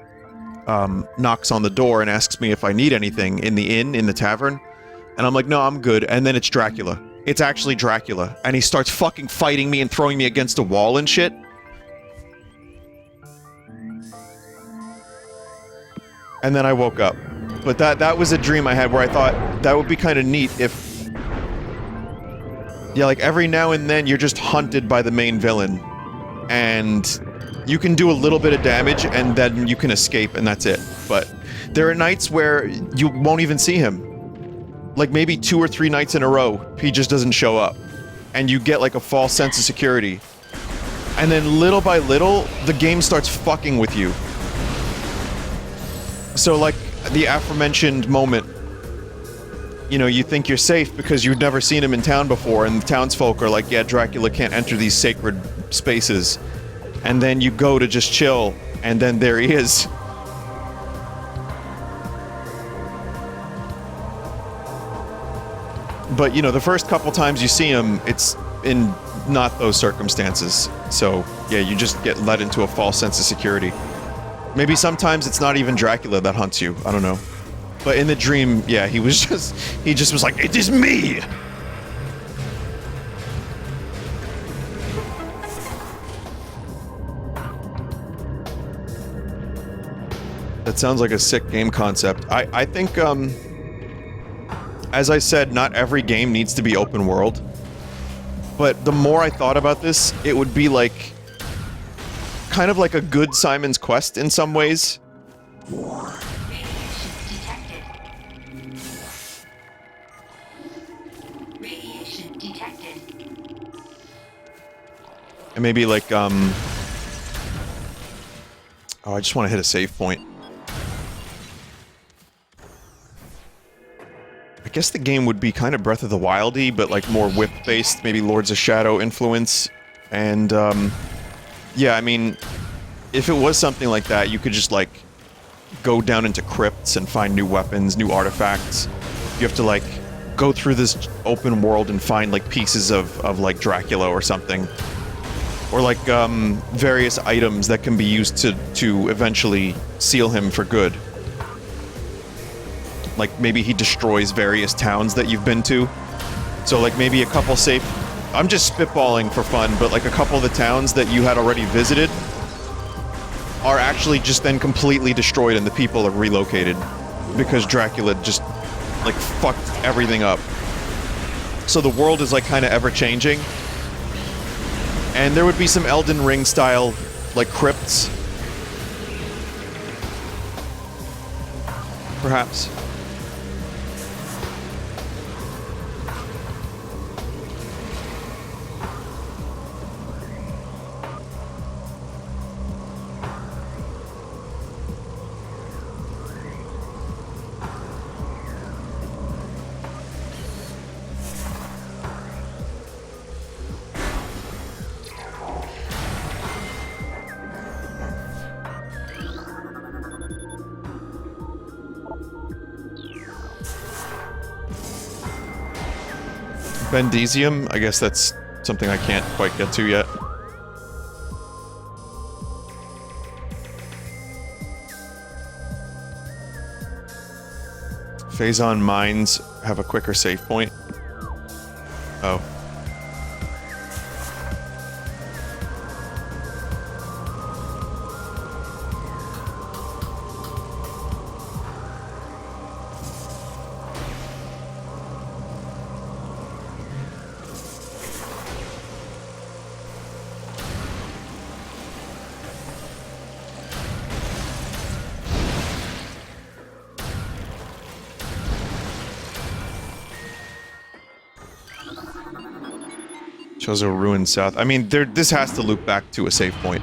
knocks on the door and asks me if I need anything in the inn, in the tavern. And I'm like, no, I'm good. And then it's Dracula. It's actually Dracula. And he starts fucking fighting me and throwing me against a wall and shit. And then I woke up. But that was a dream I had where I thought that would be kind of neat if... Yeah, like every now and then you're just hunted by the main villain. And you can do a little bit of damage and then you can escape and that's it. But there are nights where you won't even see him. Like maybe 2 or 3 nights in a row, he just doesn't show up. And you get like a false sense of security. And then little by little, the game starts fucking with you. So like, the aforementioned moment, you know, you think you're safe because you've never seen him in town before, and the townsfolk are like, yeah, Dracula can't enter these sacred spaces. And then you go to just chill, and then there he is. But, you know, the first couple times you see him, it's in not those circumstances. So, yeah, you just get led into a false sense of security. Maybe sometimes it's not even Dracula that hunts you. I don't know. But in the dream, yeah, he just was like, it is me! That sounds like a sick game concept. I think, as I said, not every game needs to be open world. But the more I thought about this, it would be like... kind of like a good Simon's Quest in some ways. Radiation detected. Radiation detected. And maybe like, oh, I just want to hit a save point. I guess the game would be kind of Breath of the Wild-y, but like more whip-based, maybe Lords of Shadow influence. And, yeah, I mean, if it was something like that, you could just, like, go down into crypts and find new weapons, new artifacts. You have to, like, go through this open world and find, like, pieces of like, Dracula or something. Or, like, various items that can be used to eventually seal him for good. Like, maybe he destroys various towns that you've been to. So, like, maybe a couple safe... I'm just spitballing for fun, but like a couple of the towns that you had already visited are actually just then completely destroyed and the people are relocated because Dracula just like fucked everything up. So the world is like kind of ever-changing. And there would be some Elden Ring style like crypts. Perhaps. Bendesium? I guess that's something I can't quite get to yet. Phazon mines have a quicker save point. Oh. Shows a ruined south. I mean, this has to loop back to a save point.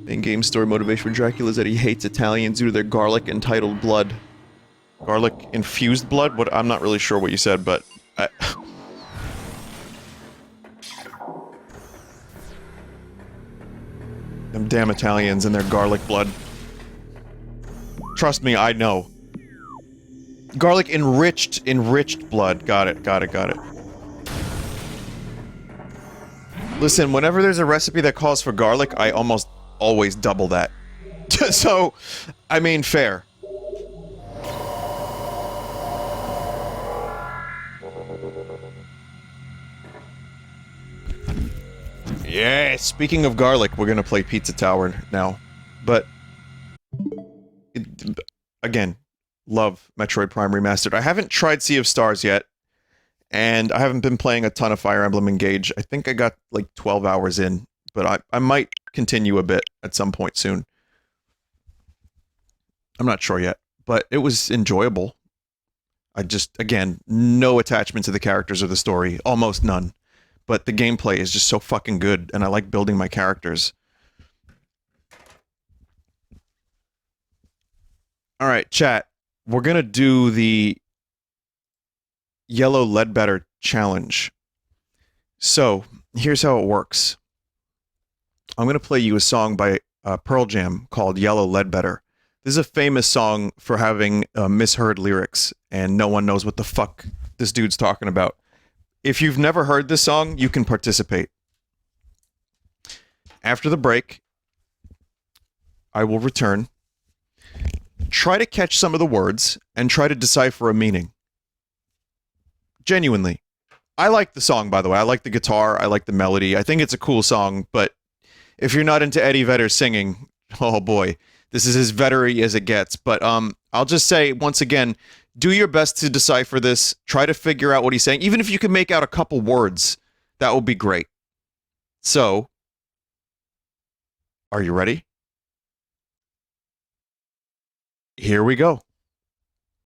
In-game story motivation for Dracula is that he hates Italians due to their garlic-entitled blood. Garlic-infused blood? What? I'm not really sure what you said, but... Them damn Italians and their garlic blood. Trust me, I know. Garlic enriched blood. Got it. Listen, whenever there's a recipe that calls for garlic, I almost always double that. So, I mean, fair. Yeah, speaking of garlic, we're gonna play Pizza Tower now. But... again, love Metroid Prime Remastered. I haven't tried Sea of Stars yet, and I haven't been playing a ton of Fire Emblem Engage. I think I got like 12 hours in, but I might continue a bit at some point soon. I'm not sure yet, but it was enjoyable. I just, again, no attachment to the characters or the story, almost none. But the gameplay is just so fucking good, and I like building my characters. Alright, chat. We're gonna do the Yellow Ledbetter challenge. So, here's how it works. I'm gonna play you a song by Pearl Jam called Yellow Ledbetter. This is a famous song for having misheard lyrics, and no one knows what the fuck this dude's talking about. If you've never heard this song, you can participate. After the break, I will return. Try to catch some of the words, and try to decipher a meaning. Genuinely. I like the song, by the way. I like the guitar, I like the melody. I think it's a cool song, but if you're not into Eddie Vedder singing, oh boy, this is as Veddery as it gets. But I'll just say, once again, do your best to decipher this. Try to figure out what he's saying. Even if you can make out a couple words, that would be great. So, are you ready? Here we go.